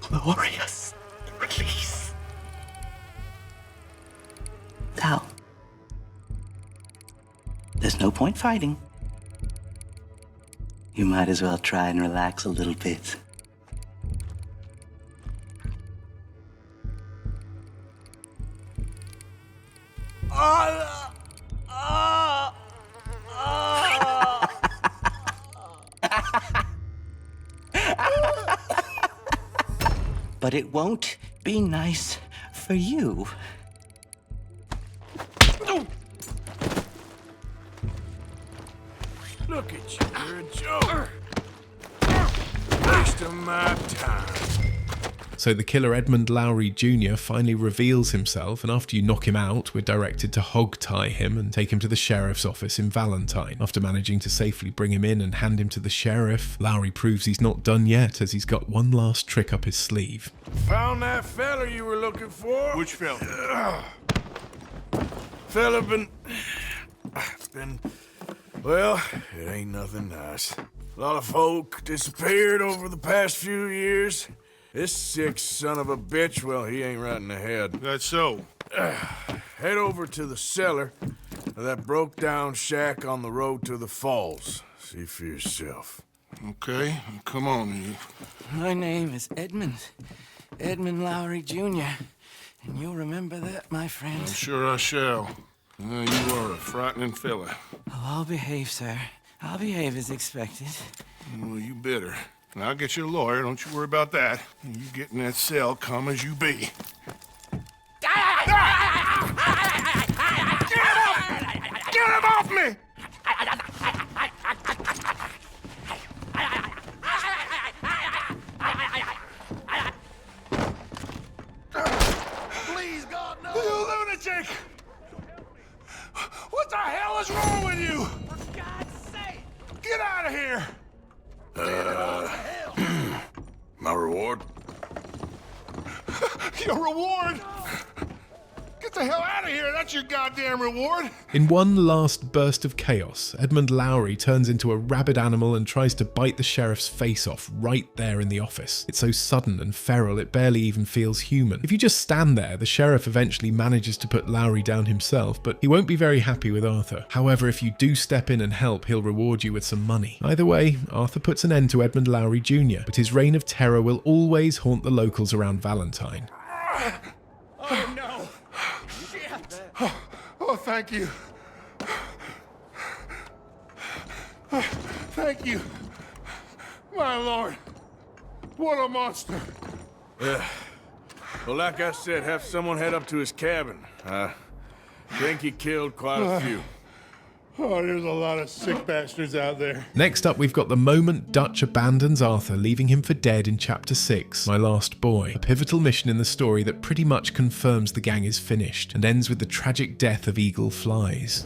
Glorious release. Now, there's no point fighting. You might as well try and relax a little bit. But it won't be nice for you. Look at you, you're a joker. Waste of my time. So the killer Edmund Lowry Jr. finally reveals himself, and after you knock him out, we're directed to hog-tie him and take him to the sheriff's office in Valentine. After managing to safely bring him in and hand him to the sheriff, Lowry proves he's not done yet, as he's got one last trick up his sleeve. Found that fella you were looking for? Which fella? Fella been... Well, it ain't nothing nice. A lot of folk disappeared over the past few years. This sick son of a bitch, well, he ain't right in the head. That's so. Head over to the cellar of that broke-down shack on the road to the falls. See for yourself. Okay, come on, you. My name is Edmund Lowry Jr., and you'll remember that, my friend. I'm sure I shall. You are a frightening fella. Oh, I'll behave, sir. I'll behave as expected. Well, you better. And I'll get you a lawyer, don't you worry about that. And you get in that cell, calm as you be. Get him off me! Please, God, no! You lunatic! What the hell is wrong with you? For God's sake! Get out of here! My reward? Your reward? Get the hell out of here! That's your goddamn reward! In one last burst of chaos, Edmund Lowry turns into a rabid animal and tries to bite the sheriff's face off right there in the office. It's so sudden and feral it barely even feels human. If you just stand there, the sheriff eventually manages to put Lowry down himself, but he won't be very happy with Arthur. However, if you do step in and help, he'll reward you with some money. Either way, Arthur puts an end to Edmund Lowry Jr., but his reign of terror will always haunt the locals around Valentine. Oh, no! Oh, thank you. Thank you. My lord. What a monster. Yeah. Well, like I said, have someone head up to his cabin. I think he killed quite a few. Oh, there's a lot of sick bastards out there. Next up, we've got the moment Dutch abandons Arthur, leaving him for dead in Chapter 6, My Last Boy, a pivotal mission in the story that pretty much confirms the gang is finished, and ends with the tragic death of Eagle Flies.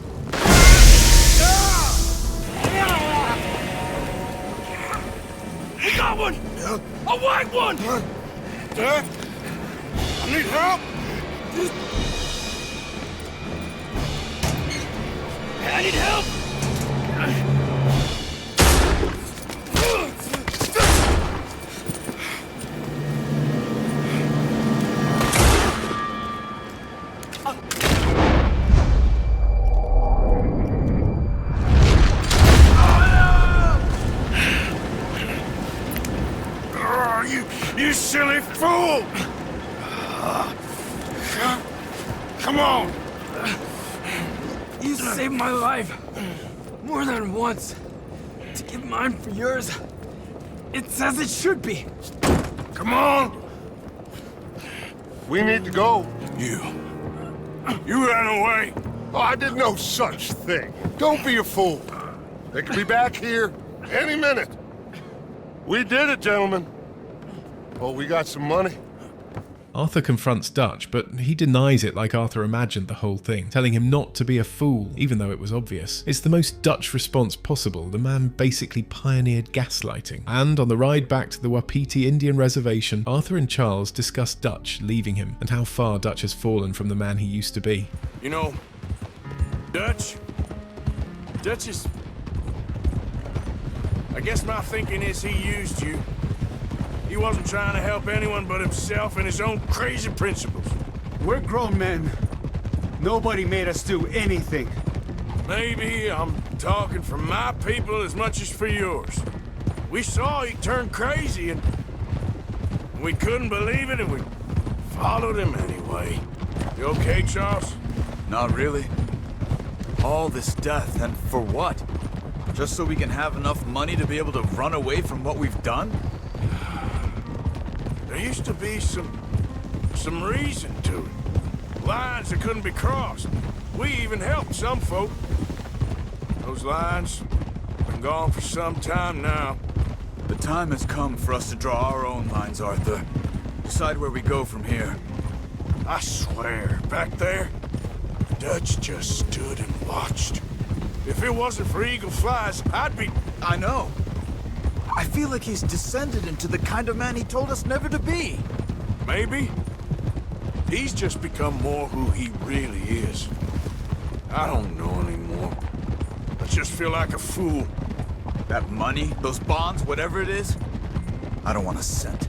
We got one! A white one! Dad? I need help! I need help! You silly fool! Come on! You saved my life more than once. To give mine for yours, it's as it should be. Come on! We need to go. You ran away. Oh, I did no such thing. Don't be a fool. They could be back here any minute. We did it, gentlemen. Oh, we got some money. Arthur confronts Dutch, but he denies it like Arthur imagined the whole thing, telling him not to be a fool, even though it was obvious. It's the most Dutch response possible. The man basically pioneered gaslighting. And on the ride back to the Wapiti Indian Reservation, Arthur and Charles discuss Dutch leaving him, and how far Dutch has fallen from the man he used to be. You know, Dutch is... I guess my thinking is he used you. He wasn't trying to help anyone but himself and his own crazy principles. We're grown men. Nobody made us do anything. Maybe I'm talking for my people as much as for yours. We saw he turned crazy and we couldn't believe it and we followed him anyway. You okay, Charles? Not really. All this death, and for what? Just so we can have enough money to be able to run away from what we've done? There used to be some reason to it. Lines that couldn't be crossed. We even helped some folk. Those lines been gone for some time now. The time has come for us to draw our own lines, Arthur. Decide where we go from here. I swear, back there, Dutch just stood and watched. If it wasn't for Eagle Flies, I'd be... I know. I feel like he's descended into the kind of man he told us never to be. Maybe. He's just become more who he really is. I don't know anymore. I just feel like a fool. That money, those bonds, whatever it is, I don't want a cent.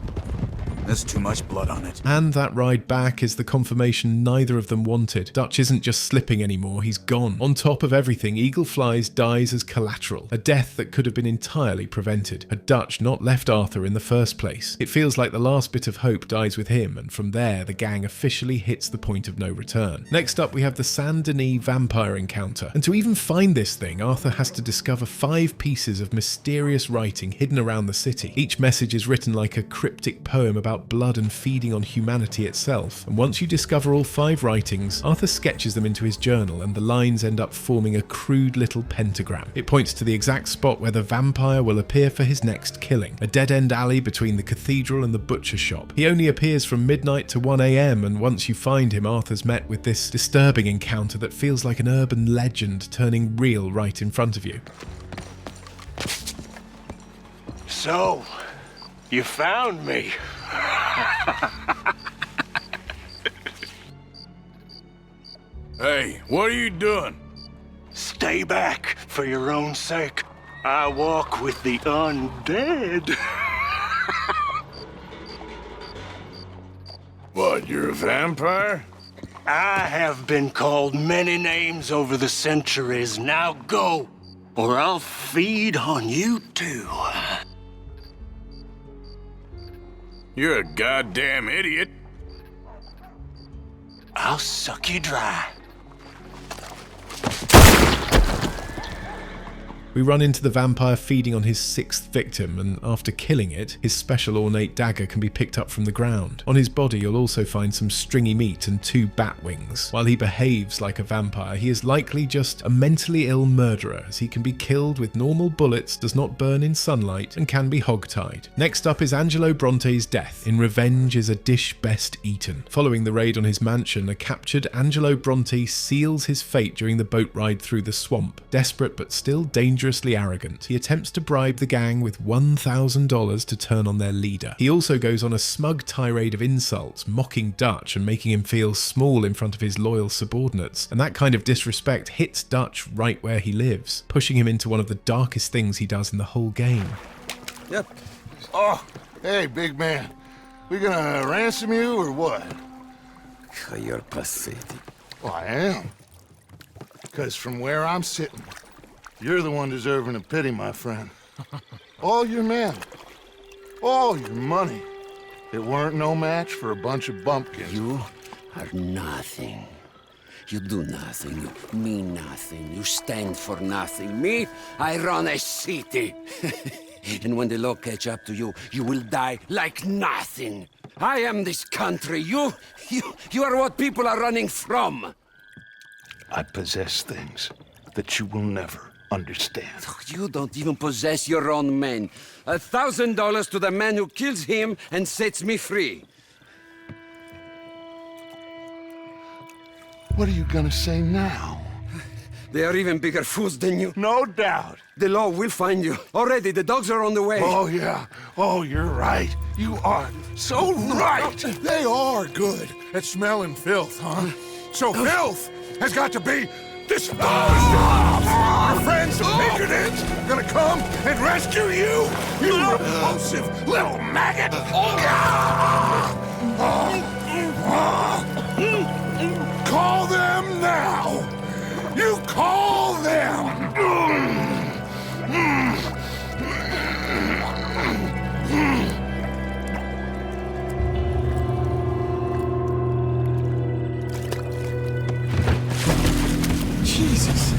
There's too much blood on it. And that ride back is the confirmation neither of them wanted. Dutch isn't just slipping anymore, he's gone. On top of everything, Eagle Flies dies as collateral, a death that could have been entirely prevented had Dutch not left Arthur in the first place. It feels like the last bit of hope dies with him, and from there the gang officially hits the point of no return. Next up we have the Saint Denis vampire encounter, and to even find this thing, Arthur has to discover 5 pieces of mysterious writing hidden around the city. Each message is written like a cryptic poem about blood and feeding on humanity itself, and once you discover all 5 writings, Arthur sketches them into his journal and the lines end up forming a crude little pentagram. It points to the exact spot where the vampire will appear for his next killing, a dead-end alley between the cathedral and the butcher shop. He only appears from midnight to 1 AM, and once you find him, Arthur's met with this disturbing encounter that feels like an urban legend turning real right in front of you. So, you found me. Hey, what are you doing? Stay back for your own sake. I walk with the undead. What, you're a vampire? I have been called many names over the centuries. Now go, or I'll feed on you too. You're a goddamn idiot. I'll suck you dry. We run into the vampire feeding on his 6th victim, and after killing it, his special ornate dagger can be picked up from the ground. On his body you'll also find some stringy meat and 2 bat wings. While he behaves like a vampire, he is likely just a mentally ill murderer, as he can be killed with normal bullets, does not burn in sunlight, and can be hogtied. Next up is Angelo Bronte's death, in Revenge is a dish best eaten. Following the raid on his mansion, a captured Angelo Bronte seals his fate during the boat ride through the swamp. Desperate but still dangerous, arrogant, he attempts to bribe the gang with $1,000 to turn on their leader. He also goes on a smug tirade of insults, mocking Dutch and making him feel small in front of his loyal subordinates, and that kind of disrespect hits Dutch right where he lives, pushing him into one of the darkest things he does in the whole game. Yep. Oh, hey, big man. We gonna ransom you or what? You're pathetic. Well, I am. Because from where I'm sitting, you're the one deserving of pity, my friend. All your men, all your money, it weren't no match for a bunch of bumpkins. You are nothing. You do nothing, you mean nothing, you stand for nothing. Me, I run a city. And when the law catch up to you, you will die like nothing. I am this country. You are what people are running from. I possess things that you will never understand. You don't even possess your own men. $1,000 to the man who kills him and sets me free. What are you gonna say now? They are even bigger fools than you. No doubt. The law will find you. Already, the dogs are on the way. Oh, yeah. Oh, you're right. You are so right. They are good at smelling filth, huh? So filth has got to be disposed of. Our friends the Pinkertons are gonna come and rescue you, you repulsive little maggot. Call them now. You call them. Jesus.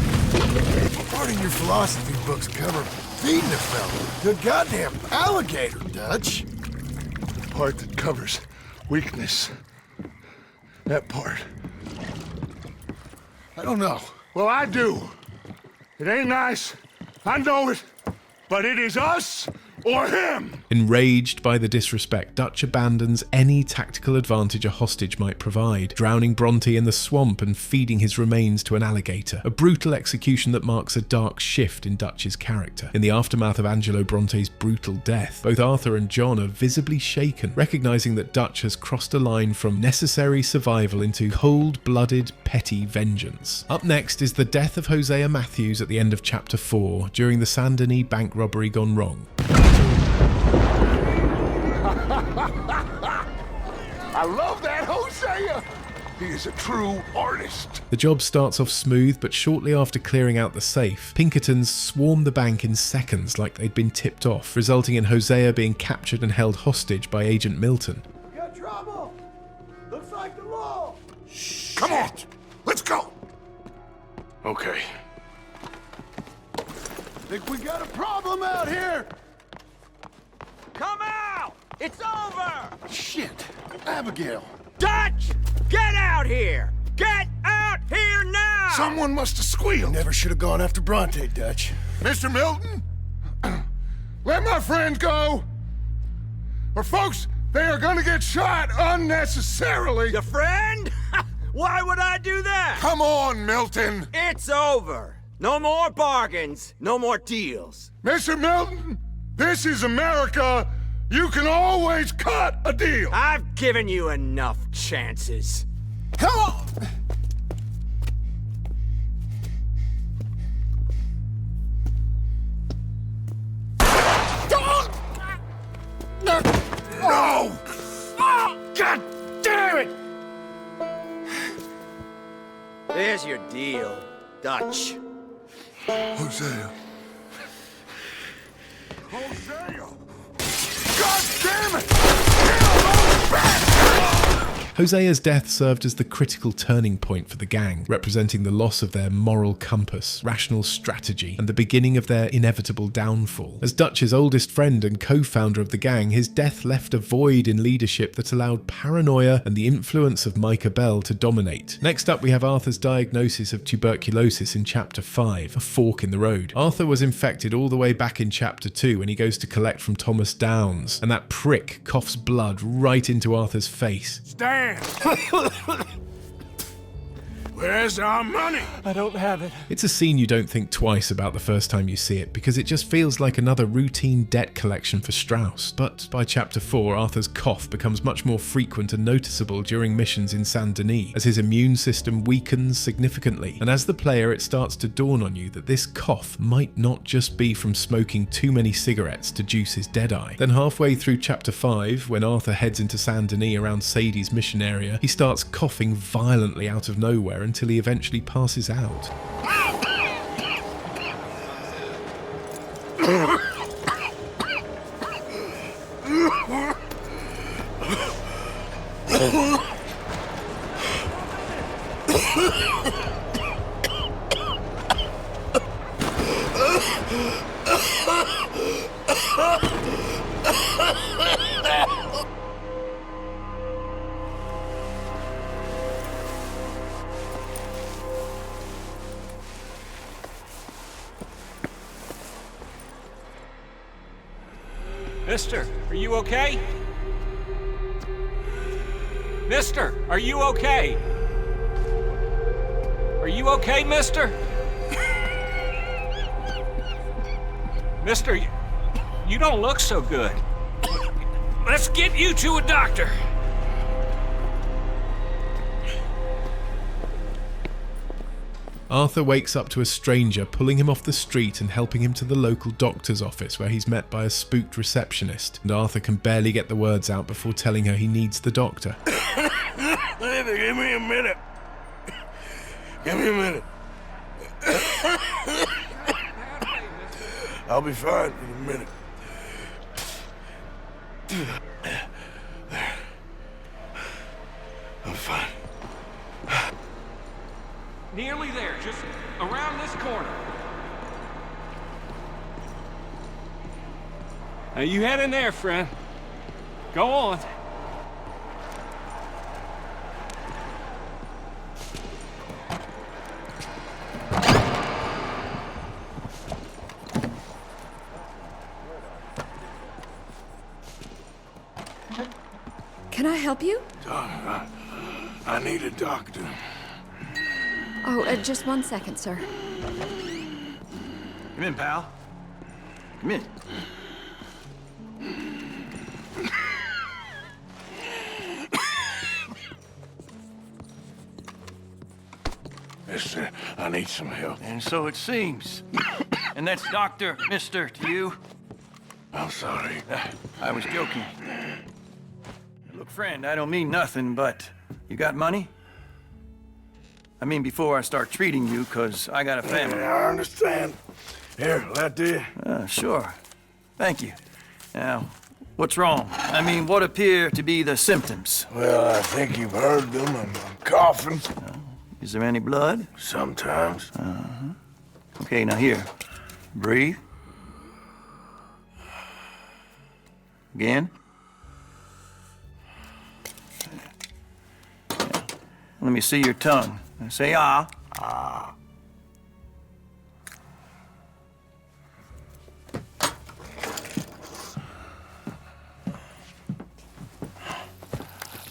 Part of your philosophy books cover feeding a fella to a goddamn alligator, Dutch. The part that covers weakness. That part. I don't know. Well, I do. It ain't nice. I know it. But it is us or him. Enraged by the disrespect, Dutch abandons any tactical advantage a hostage might provide, drowning Bronte in the swamp and feeding his remains to an alligator, a brutal execution that marks a dark shift in Dutch's character. In the aftermath of Angelo Bronte's brutal death, both Arthur and John are visibly shaken, recognizing that Dutch has crossed a line from necessary survival into cold-blooded, petty vengeance. Up next is the death of Hosea Matthews at the end of Chapter 4, during the Saint Denis bank robbery gone wrong. I love that Hosea. He is a true artist. The job starts off smooth, but shortly after clearing out the safe, Pinkertons swarm the bank in seconds like they'd been tipped off, resulting in Hosea being captured and held hostage by Agent Milton. Got trouble. Looks like the law. Come on, let's go. Okay. Think we got a problem out here. Come out! It's over! Shit. Abigail. Dutch! Get out here! Get out here now! Someone must have squealed. Never should have gone after Bronte, Dutch. Mr. Milton, let my friends go. Or folks, they are gonna get shot unnecessarily. Your friend? Why would I do that? Come on, Milton. It's over. No more bargains, no more deals. Mr. Milton, this is America. You can always cut a deal. I've given you enough chances. Come on! No! God damn it! There's your deal, Dutch. Hosea. Hosea! God damn it! Kill those bastards! Hosea's death served as the critical turning point for the gang, representing the loss of their moral compass, rational strategy, and the beginning of their inevitable downfall. As Dutch's oldest friend and co-founder of the gang, his death left a void in leadership that allowed paranoia and the influence of Micah Bell to dominate. Next up, we have Arthur's diagnosis of tuberculosis in Chapter 5, a fork in the road. Arthur was infected all the way back in Chapter 2 when he goes to collect from Thomas Downs, and that prick coughs blood right into Arthur's face. Stand! Where's our money? I don't have it. It's a scene you don't think twice about the first time you see it, because it just feels like another routine debt collection for Strauss. But by Chapter 4, Arthur's cough becomes much more frequent and noticeable during missions in Saint Denis, as his immune system weakens significantly. And as the player, it starts to dawn on you that this cough might not just be from smoking too many cigarettes to juice his deadeye. Then halfway through Chapter 5, when Arthur heads into Saint Denis around Sadie's mission area, he starts coughing violently out of nowhere until he eventually passes out. Mister, are you okay? Mister, are you okay? Are you okay, mister? Mister, you don't look so good. Let's get you to a doctor. Arthur wakes up to a stranger pulling him off the street and helping him to the local doctor's office, where he's met by a spooked receptionist, and Arthur can barely get the words out before telling her he needs the doctor. Give me a minute. Give me a minute. I'll be fine in a minute. There. I'm fine. Nearly there, just around this corner. Now you head in there, friend. Go on. Can I help you? I need a doctor. Oh, just 1 second, sir. Come in, pal. Come in. Mister, I need some help. And so it seems. And that's Dr. Mister to you? I'm sorry. I was joking. Look, friend, I don't mean nothing, but you got money? I mean, before I start treating you, 'cause I got a family. Yeah, I understand. Here, that do you? Sure. Thank you. Now, what's wrong? I mean, what appear to be the symptoms? Well, I think you've heard them. I'm coughing. Is there any blood? Sometimes. Okay, now here. Breathe. Again. Let me see your tongue. Say ah. Ah.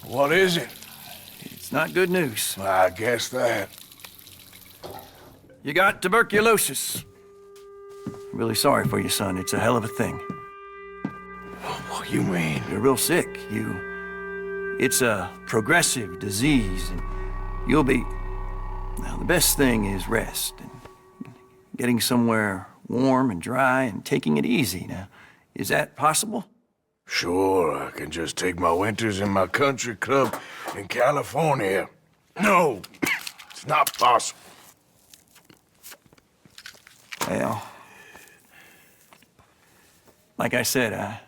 What is it? It's not good news. I guess that. You got tuberculosis. I'm really sorry for you, son. It's a hell of a thing. What you mean? You're real sick. It's a progressive disease, and you'll be... Now, the best thing is rest, and getting somewhere warm and dry and taking it easy. Now, is that possible? Sure, I can just take my winters in my country club in California. No, it's not possible. Well, like I said,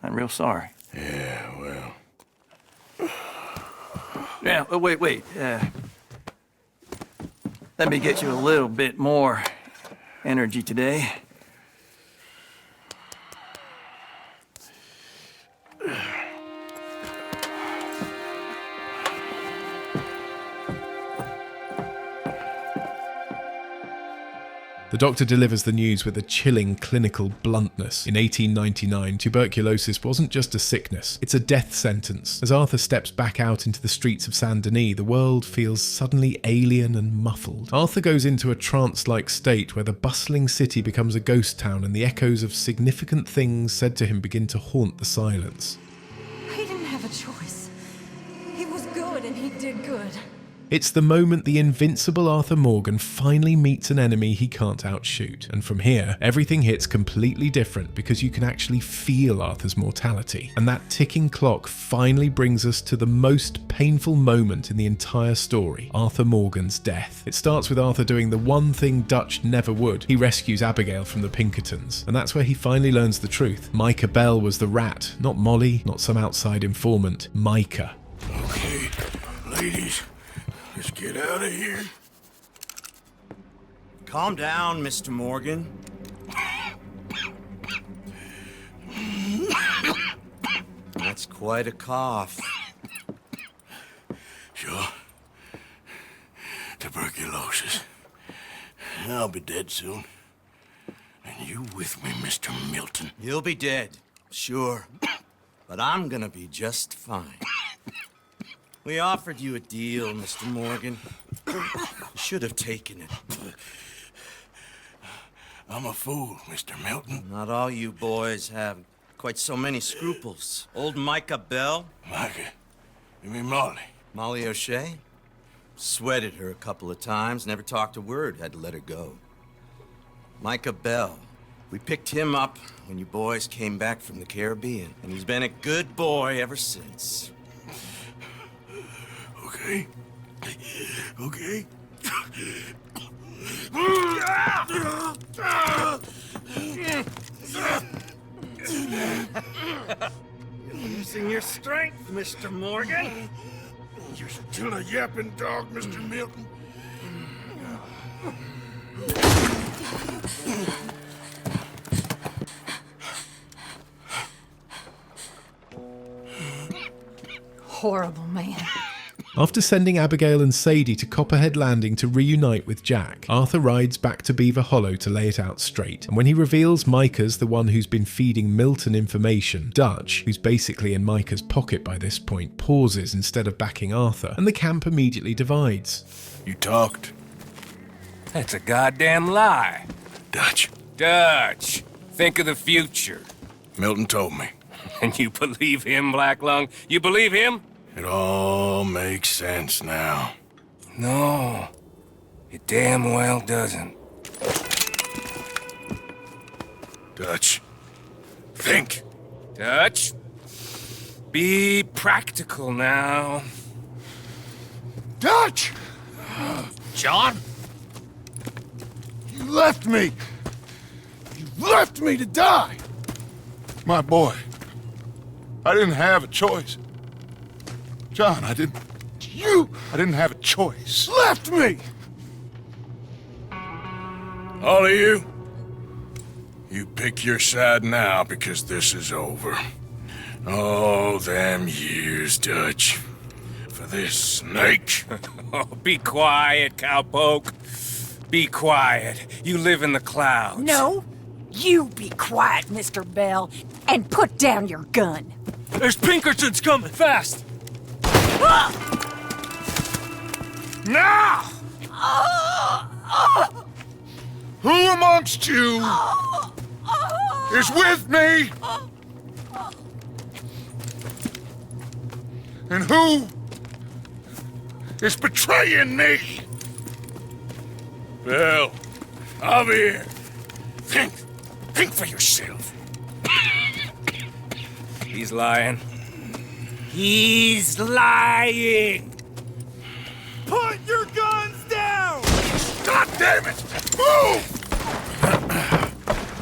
I'm real sorry. Yeah, well... Yeah, wait. Let me get you a little bit more energy today. The doctor delivers the news with a chilling clinical bluntness. In 1899, tuberculosis wasn't just a sickness, it's a death sentence. As Arthur steps back out into the streets of Saint Denis, the world feels suddenly alien and muffled. Arthur goes into a trance-like state where the bustling city becomes a ghost town and the echoes of significant things said to him begin to haunt the silence. He didn't have a choice. He was good and he did good. It's the moment the invincible Arthur Morgan finally meets an enemy he can't outshoot. And from here, everything hits completely different because you can actually feel Arthur's mortality. And that ticking clock finally brings us to the most painful moment in the entire story, Arthur Morgan's death. It starts with Arthur doing the one thing Dutch never would. He rescues Abigail from the Pinkertons. And that's where he finally learns the truth. Micah Bell was the rat, not Molly, not some outside informant. Micah. Okay, ladies. Let's get out of here. Calm down, Mr. Morgan. That's quite a cough. Sure. Tuberculosis. I'll be dead soon. And you with me, Mr. Milton. You'll be dead. Sure. But I'm gonna be just fine. We offered you a deal, Mr. Morgan. You should have taken it. I'm a fool, Mr. Milton. Not all you boys have quite so many scruples. Old Micah Bell. Micah? You mean Molly? Molly O'Shea? Sweated her a couple of times, never talked a word, had to let her go. Micah Bell. We picked him up when you boys came back from the Caribbean, and he's been a good boy ever since. Okay. Okay. You're losing your strength, Mr. Morgan. You're still a yapping dog, Mr. Milton. Horrible man. After sending Abigail and Sadie to Copperhead Landing to reunite with Jack, Arthur rides back to Beaver Hollow to lay it out straight. And when he reveals Micah's the one who's been feeding Milton information, Dutch, who's basically in Micah's pocket by this point, pauses instead of backing Arthur, and the camp immediately divides. You talked? That's a goddamn lie. Dutch. Dutch, think of the future. Milton told me. And you believe him, Black Lung? You believe him? It all makes sense now. No, it damn well doesn't. Dutch, think. Dutch, be practical now. Dutch! John? You left me! You left me to die! My boy, I didn't have a choice. John, I didn't have a choice. Left me! All of you, you pick your side now because this is over. Oh, them years, Dutch. For this snake. Oh, be quiet, cowpoke. Be quiet. You live in the clouds. No, you be quiet, Mr. Bell, and put down your gun. There's Pinkertons coming, fast! Now! Who amongst you is with me? And who is betraying me? Bell, Javier, think for yourself. He's lying. He's lying! Put your guns down! God damn it! Move!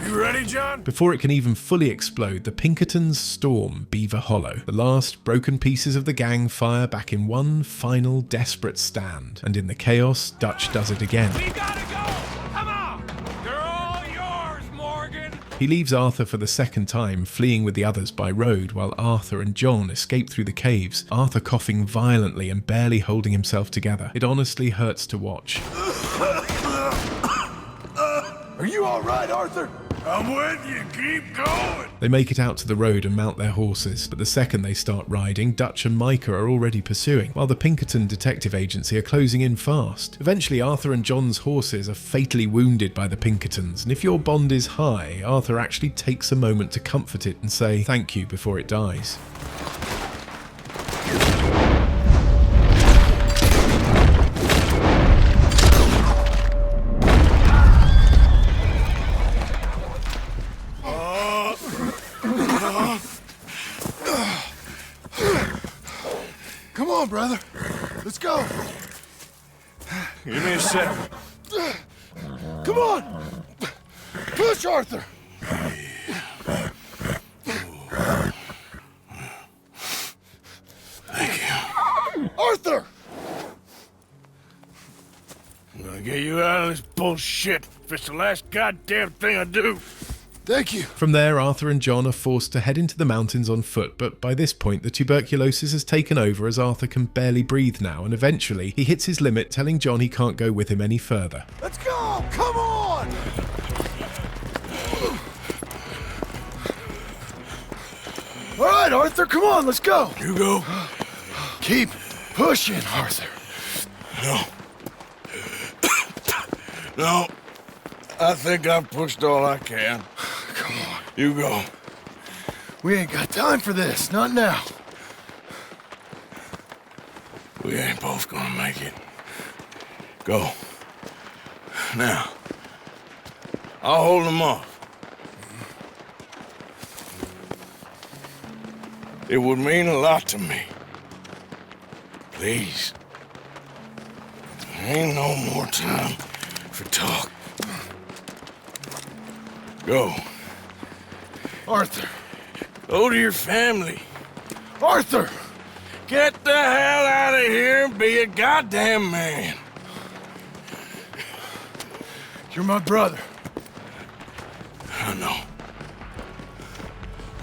You ready, John? Before it can even fully explode, the Pinkertons storm Beaver Hollow. The last broken pieces of the gang fire back in one final desperate stand. And in the chaos, Dutch does it again. We gotta go! Come on! They're all yours, Morgan! He leaves Arthur for the second time, fleeing with the others by road, while Arthur and John escape through the caves, Arthur coughing violently and barely holding himself together. It honestly hurts to watch. Are you all right, Arthur? I'm with you. Keep going. They make it out to the road and mount their horses, but the second they start riding, Dutch and Micah are already pursuing, while the Pinkerton Detective Agency are closing in fast. Eventually, Arthur and John's horses are fatally wounded by the Pinkertons, and if your bond is high, Arthur actually takes a moment to comfort it and say thank you before it dies. Come on, brother. Let's go. Give me a second. Come on. Push, Arthur. Thank you. Arthur! I'm gonna get you out of this bullshit if it's the last goddamn thing I do. Thank you. From there, Arthur and John are forced to head into the mountains on foot, but by this point the tuberculosis has taken over as Arthur can barely breathe now, and eventually he hits his limit, telling John he can't go with him any further. Let's go! Come on! right, Arthur, come on, let's go. You go. Keep pushing, Arthur. No. No. I think I've pushed all I can. Come on. You go. We ain't got time for this, not now. We ain't both gonna make it. Go. Now. I'll hold them off. It would mean a lot to me. Please. There ain't no more time for talk. Go. Arthur. Go to your family. Arthur! Get the hell out of here and be a goddamn man. You're my brother. I know.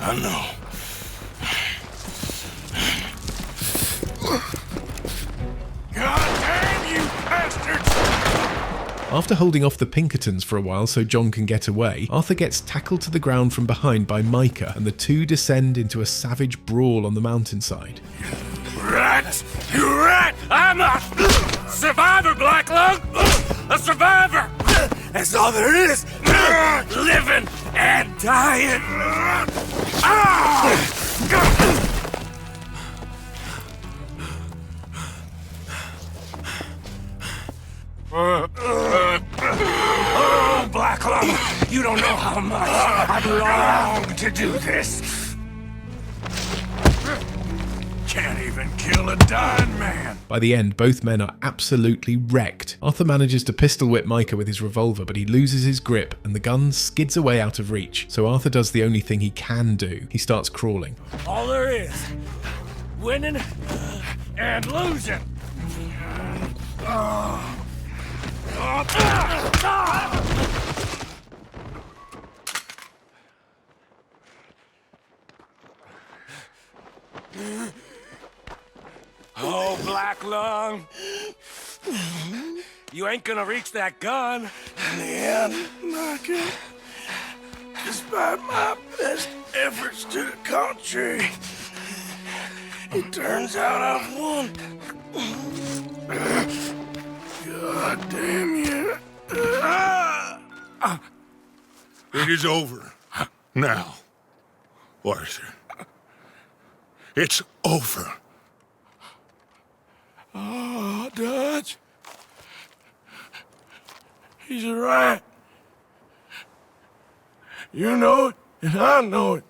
I know. God damn you bastards! After holding off the Pinkertons for a while so John can get away, Arthur gets tackled to the ground from behind by Micah, and the two descend into a savage brawl on the mountainside. Rat! You rat! I'm a survivor, Black Lung! A survivor! That's all there is! Living and dying! Oh, Black Lung! You don't know how much I've longed to do this! Can't even kill a dying man. By the end, both men are absolutely wrecked. Arthur manages to pistol whip Micah with his revolver, but he loses his grip and the gun skids away out of reach. So Arthur does the only thing he can do. He starts crawling. All there is, winning and losing. Oh, Black Lung. You ain't gonna reach that gun. In the end, Micah, despite my best efforts to the contrary, it turns out I've won. God damn you. It is over. Now, Arthur. It's over. Oh, Dutch. He's a rat. You know it, and I know it.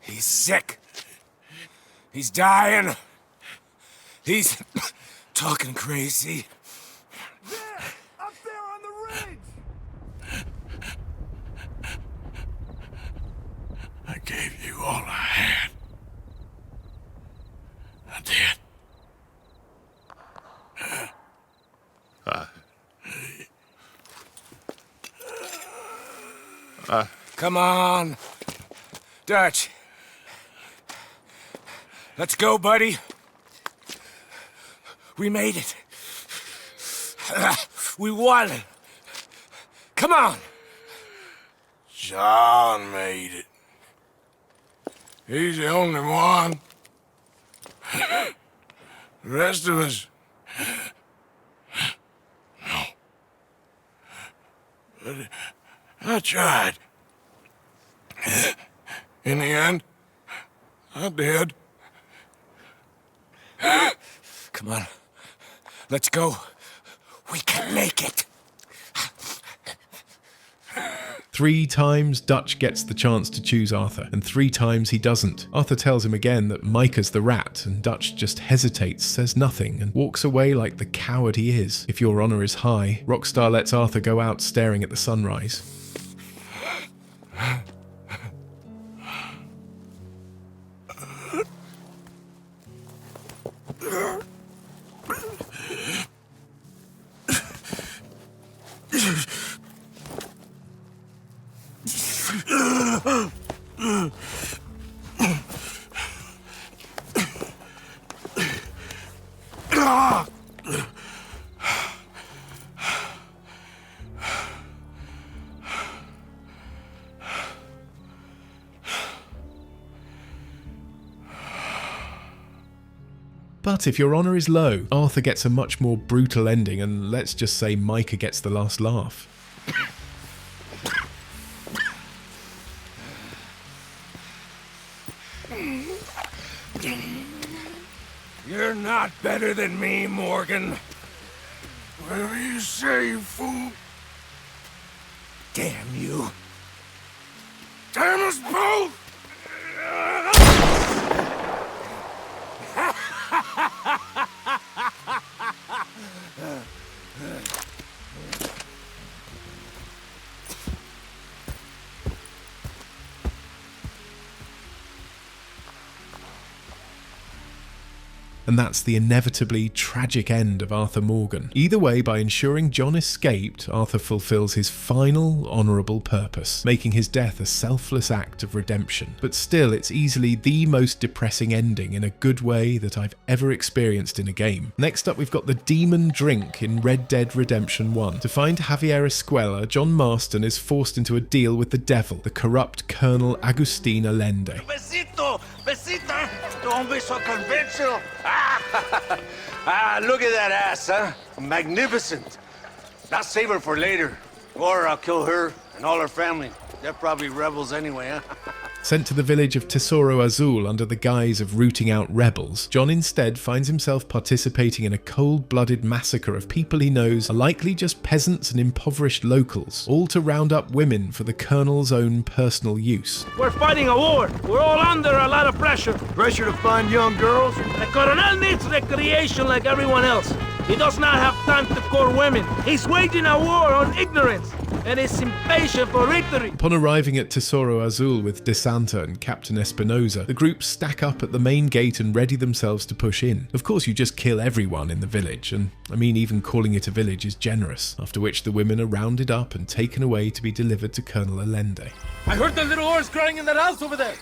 He's sick. He's dying. He's talking crazy. Up there on the ridge! I gave you all I had. I did. Come on. Dutch. Let's go, buddy. We made it. We won. Come on. John made it. He's the only one. The rest of us... No. But I tried. In the end, I did. Come on. Let's go. We can make it. 3 times Dutch gets the chance to choose Arthur, and 3 times he doesn't. Arthur tells him again that Micah's the rat, and Dutch just hesitates, says nothing, and walks away like the coward he is. If your honor is high, Rockstar lets Arthur go out staring at the sunrise. But if your honour is low, Arthur gets a much more brutal ending, and let's just say Micah gets the last laugh. You're not better than me, Morgan. Whatever you say, you fool. Damn you. Damn us both! And that's the inevitably tragic end of Arthur Morgan. Either way, by ensuring John escaped, Arthur fulfills his final honourable purpose, making his death a selfless act of redemption. But still, it's easily the most depressing ending in a good way that I've ever experienced in a game. Next up, we've got the demon drink in Red Dead Redemption 1. To find Javier Escuela, John Marston is forced into a deal with the devil, the corrupt Colonel Agustina Linde. Besito! Besita! Don't be so conventional! Look at that ass, huh? Magnificent. Now save her for later. Or I'll kill her and all her family. They're probably rebels anyway, huh? Sent to the village of Tesoro Azul under the guise of rooting out rebels, John instead finds himself participating in a cold-blooded massacre of people he knows are likely just peasants and impoverished locals, all to round up women for the Colonel's own personal use. We're fighting a war. We're all under a lot of pressure. Pressure to find young girls? The Colonel needs recreation like everyone else. He does not have time to court women. He's waging a war on ignorance and is impatient for victory. Upon arriving at Tesoro Azul with De Santa and Captain Espinosa, the group stack up at the main gate and ready themselves to push in. Of course, you just kill everyone in the village, and I mean, even calling it a village is generous, after which the women are rounded up and taken away to be delivered to Colonel Allende. I heard the little horse crying in that house over there.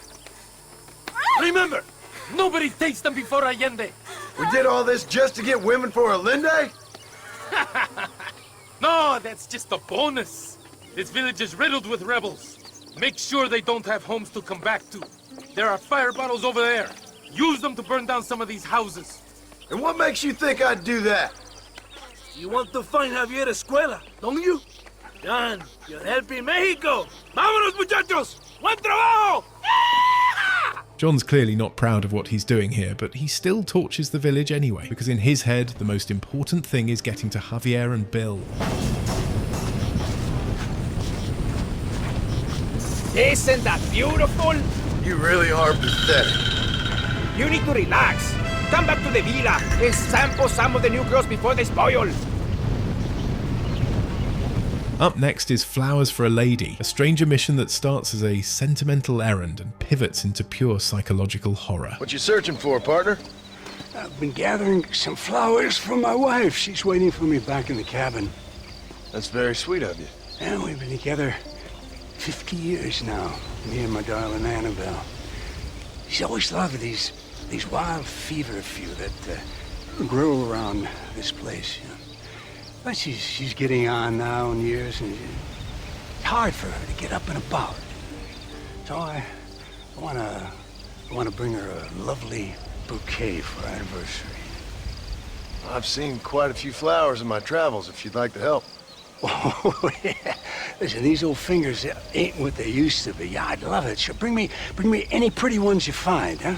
Remember, nobody takes them before Allende. We did all this just to get women for a Linde? No, that's just a bonus. This village is riddled with rebels. Make sure they don't have homes to come back to. There are fire bottles over there. Use them to burn down some of these houses. And what makes you think I'd do that? You want to find Javier Escuela, don't you? John, you're helping Mexico. Vámonos, muchachos! Buen trabajo! John's clearly not proud of what he's doing here, but he still torches the village anyway, because in his head, the most important thing is getting to Javier and Bill. Isn't that beautiful? You really are pathetic. You need to relax. Come back to the villa and sample some of the new girls before they spoil. Up next is Flowers for a Lady, a stranger mission that starts as a sentimental errand and pivots into pure psychological horror. What you searching for, partner? I've been gathering some flowers for my wife. She's waiting for me back in the cabin. That's very sweet of you. And we've been together 50 years now, me and my darling Annabelle. She's always loved these wild feverfew that grow around this place, you know. But she's getting on now in years, and it's hard for her to get up and about. So I wanna bring her a lovely bouquet for our anniversary. I've seen quite a few flowers in my travels, if you'd like to help. Oh, yeah. Listen, these old fingers ain't what they used to be. Yeah, I'd love it. Sure, bring me any pretty ones you find, huh?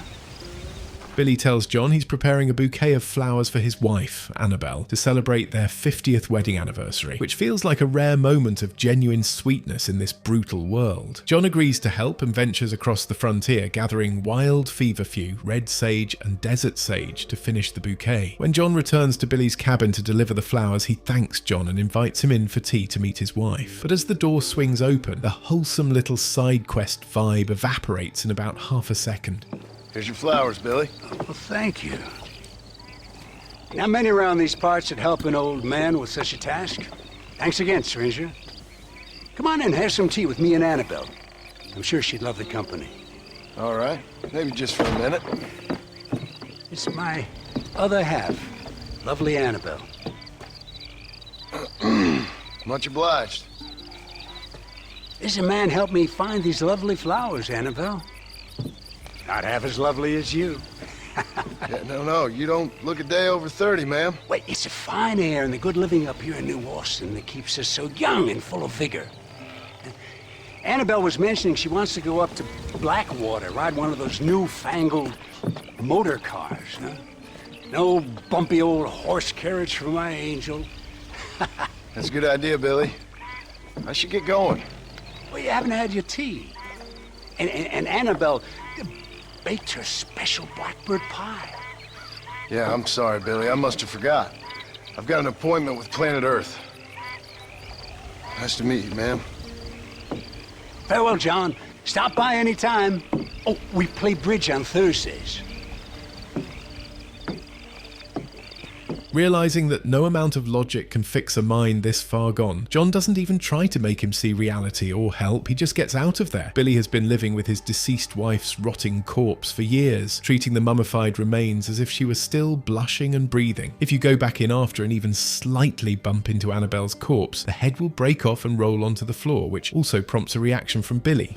Billy tells John he's preparing a bouquet of flowers for his wife, Annabelle, to celebrate their 50th wedding anniversary, which feels like a rare moment of genuine sweetness in this brutal world. John agrees to help and ventures across the frontier, gathering wild feverfew, red sage and desert sage to finish the bouquet. When John returns to Billy's cabin to deliver the flowers, he thanks John and invites him in for tea to meet his wife. But as the door swings open, the wholesome little side quest vibe evaporates in about half a second. Here's your flowers, Billy. Well, thank you. Not many around these parts that help an old man with such a task. Thanks again, stranger. Come on in, have some tea with me and Annabelle. I'm sure she'd love the company. All right, maybe just for a minute. It's my other half, lovely Annabelle. Much obliged. This man helped me find these lovely flowers, Annabelle. Not half as lovely as you. Yeah, no, you don't look a day over 30, ma'am. Wait, it's the fine air and the good living up here in New Austin that keeps us so young and full of vigor. Annabelle was mentioning she wants to go up to Blackwater, ride one of those newfangled motor cars, huh? No bumpy old horse carriage for my angel. That's a good idea, Billy. I should get going. Well, you haven't had your tea. And Annabelle baked her special blackbird pie. Yeah, I'm sorry, Billy. I must have forgot. I've got an appointment with Planet Earth. Nice to meet you, ma'am. Farewell, John. Stop by any time. Oh, we play bridge on Thursdays. Realising that no amount of logic can fix a mind this far gone, John doesn't even try to make him see reality or help, he just gets out of there. Billy has been living with his deceased wife's rotting corpse for years, treating the mummified remains as if she was still blushing and breathing. If you go back in after and even slightly bump into Annabelle's corpse, the head will break off and roll onto the floor, which also prompts a reaction from Billy.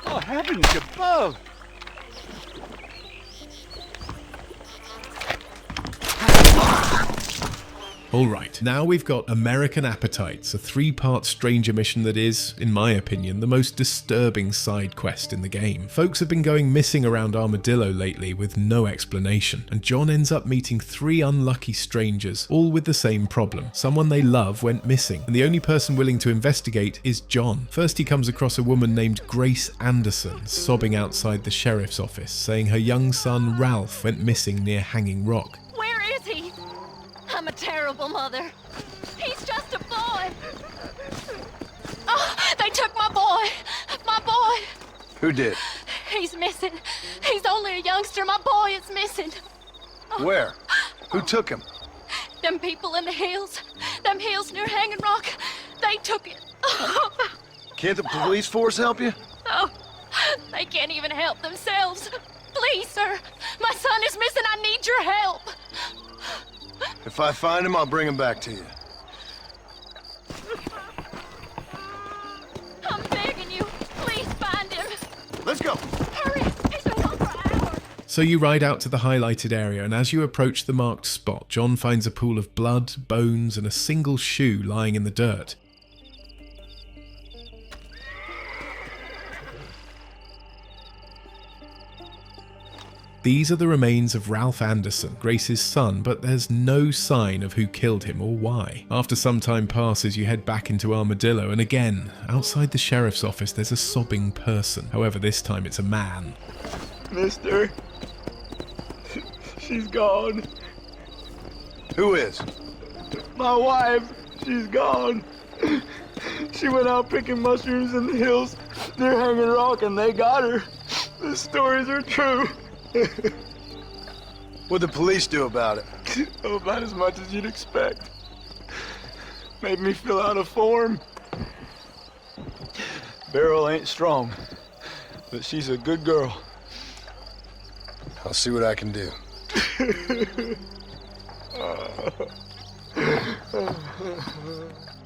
Oh, heavens above! Alright, now we've got American Appetites, a 3-part stranger mission that is, in my opinion, the most disturbing side quest in the game. Folks have been going missing around Armadillo lately with no explanation, and John ends up meeting 3 unlucky strangers, all with the same problem. Someone they love went missing, and the only person willing to investigate is John. First he comes across a woman named Grace Anderson, sobbing outside the sheriff's office, saying her young son Ralph went missing near Hanging Rock. Where is he? I'm a terrible mother. He's just a boy. Oh, they took my boy. My boy. Who did? He's missing. He's only a youngster. My boy is missing. Where? Who took him? Them people in the hills. Them hills near Hanging Rock. They took it. Can't the police force help you? Oh, they can't even help themselves. Please, sir. My son is missing. I need your help. If I find him, I'll bring him back to you. I'm begging you. Please find him. Let's go. Hurry. He's been gone for hours. So you ride out to the highlighted area, and as you approach the marked spot, John finds a pool of blood, bones, and a single shoe lying in the dirt. These are the remains of Ralph Anderson, Grace's son, but there's no sign of who killed him or why. After some time passes, you head back into Armadillo, and again, outside the sheriff's office, there's a sobbing person. However, this time it's a man. Mister, she's gone. Who is? My wife, she's gone. She went out picking mushrooms in the hills near Hanging Rock, and they got her. The stories are true. What'd the police do about it? Oh, about as much as you'd expect. Made me fill out a form. Beryl ain't strong, but she's a good girl. I'll see what I can do.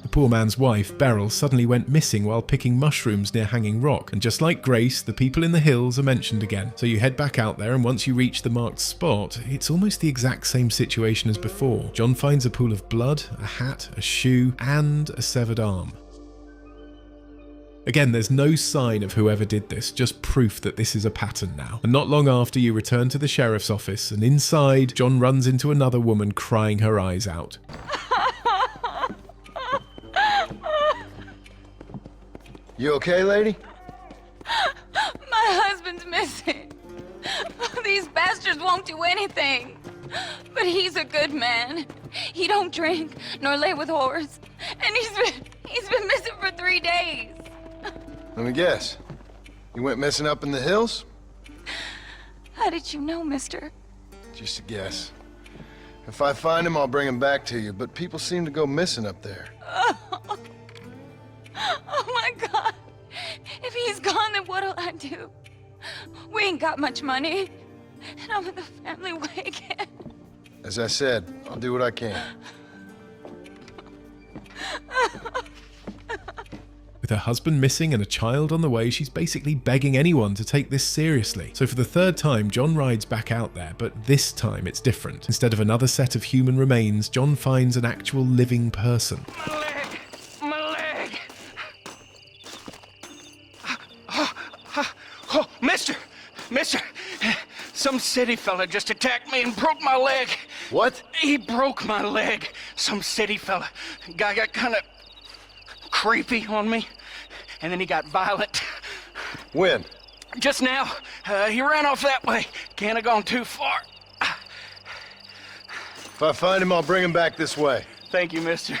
The poor man's wife, Beryl, suddenly went missing while picking mushrooms near Hanging Rock, and just like Grace, the people in the hills are mentioned again. So you head back out there, and once you reach the marked spot, it's almost the exact same situation as before. John finds a pool of blood, a hat, a shoe, and a severed arm. Again, there's no sign of whoever did this, just proof that this is a pattern now. And not long after, you return to the sheriff's office, and inside, John runs into another woman crying her eyes out. You okay, lady? My husband's missing. These bastards won't do anything. But he's a good man. He don't drink nor lay with whores. And he's been missing for 3 days. Let me guess. You went missing up in the hills? How did you know, mister? Just a guess. If I find him, I'll bring him back to you, but people seem to go missing up there. Oh my God. If he's gone, then what'll I do? We ain't got much money. And I'm in the family way again. As I said, I'll do what I can. With With her husband missing and a child on the way, she's basically begging anyone to take this seriously. So for the third time, John rides back out there, but this time it's different. Instead of another set of human remains, John finds an actual living person. My leg! Oh, mister! Some city fella just attacked me and broke my leg. What? He broke my leg. Some city fella. Guy got kind of creepy on me, and then he got violent. When? Just now. He ran off that way. Can't have gone too far. If I find him, I'll bring him back this way. Thank you, mister.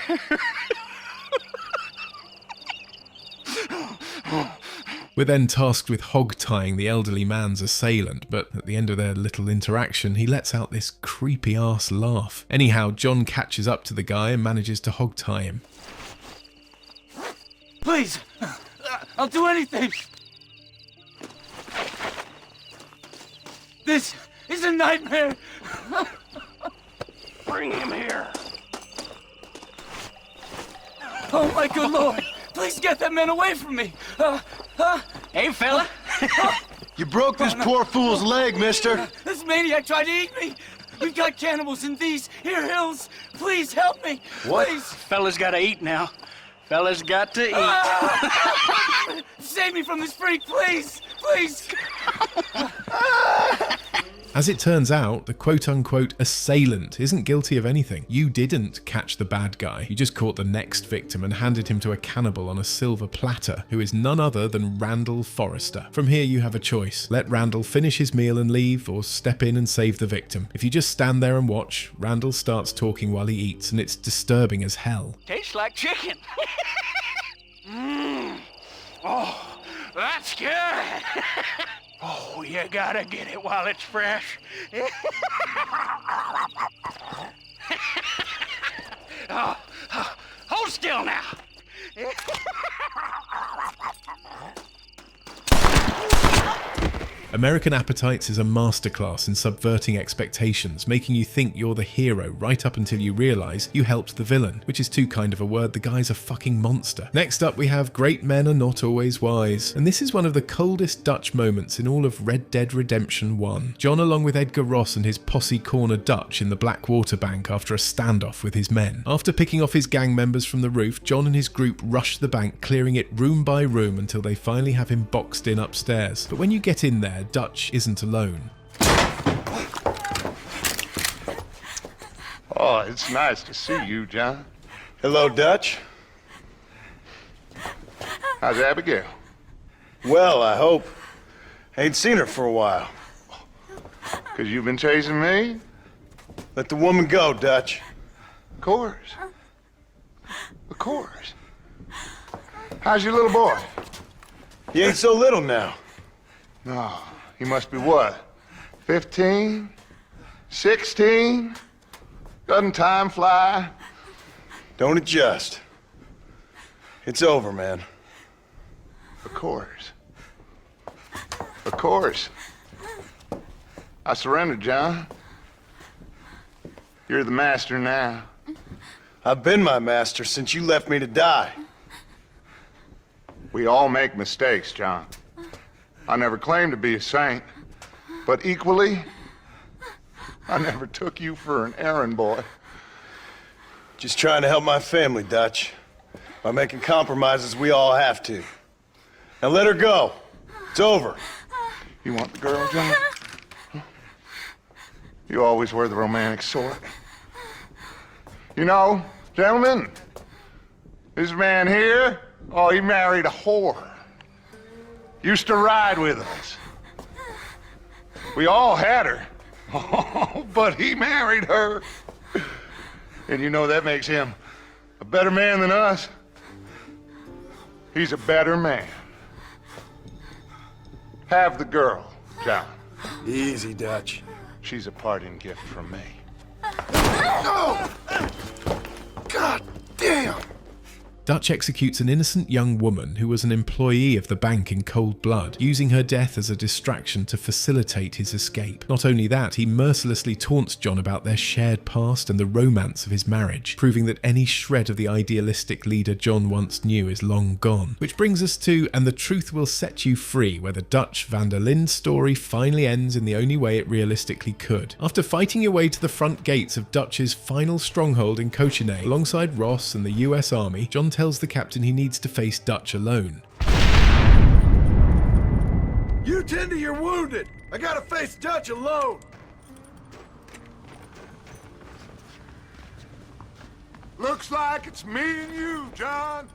We're then tasked with hog-tying the elderly man's assailant, but at the end of their little interaction, he lets out this creepy-ass laugh. Anyhow, John catches up to the guy and manages to hog-tie him. Please, I'll do anything. This is a nightmare. Bring him here. Oh my good lord. Please get that man away from me. Hey, fella. You broke this poor fool's leg, mister. This maniac tried to eat me. We've got cannibals in these here hills. Please help me. What? Please. Fella's gotta eat now. Fella's got to eat. Save me from this freak, please. Please. As it turns out, the quote-unquote assailant isn't guilty of anything. You didn't catch the bad guy. You just caught the next victim and handed him to a cannibal on a silver platter, who is none other than Randall Forrester. From here you have a choice. Let Randall finish his meal and leave, or step in and save the victim. If you just stand there and watch, Randall starts talking while he eats, and it's disturbing as hell. Tastes like chicken. Oh, that's good. Oh, you gotta get it while it's fresh. Hold still now. American Appetites is a masterclass in subverting expectations, making you think you're the hero right up until you realise you helped the villain, which is too kind of a word, the guy's a fucking monster. Next up we have Great Men Are Not Always Wise, and this is one of the coldest Dutch moments in all of Red Dead Redemption 1. John, along with Edgar Ross and his posse, corner Dutch in the Blackwater Bank after a standoff with his men. After picking off his gang members from the roof, John and his group rush the bank, clearing it room by room until they finally have him boxed in upstairs. But when you get in there, Dutch isn't alone. Oh, it's nice to see you, John. Hello, Dutch. How's Abigail? Well, I hope. Ain't seen her for a while. 'Cause you've been chasing me? Let the woman go, Dutch. Of course. Of course. How's your little boy? He ain't so little now. No, he must be what? 15? 16? Doesn't time fly? Don't adjust. It's over, man. Of course. Of course. I surrendered, John. You're the master now. I've been my master since you left me to die. We all make mistakes, John. I never claimed to be a saint, but equally, I never took you for an errand boy. Just trying to help my family, Dutch. By making compromises we all have to. Now let her go. It's over. You want the girl, John? You always were the romantic sort. You know, gentlemen, this man here, oh, he married a whore. Used to ride with us. We all had her. Oh, but he married her. And you know that makes him a better man than us. He's a better man. Have the girl, John. Easy, Dutch. She's a parting gift from me. Oh! God damn! Dutch executes an innocent young woman who was an employee of the bank in cold blood, using her death as a distraction to facilitate his escape. Not only that, he mercilessly taunts John about their shared past and the romance of his marriage, proving that any shred of the idealistic leader John once knew is long gone. Which brings us to And the Truth Will Set You Free, where the Dutch van der Linde story finally ends in the only way it realistically could. After fighting your way to the front gates of Dutch's final stronghold in Cochinay, alongside Ross and the US Army, John tells the captain he needs to face Dutch alone. You tend to your wounded. I gotta face Dutch alone. Looks like it's me and you, John.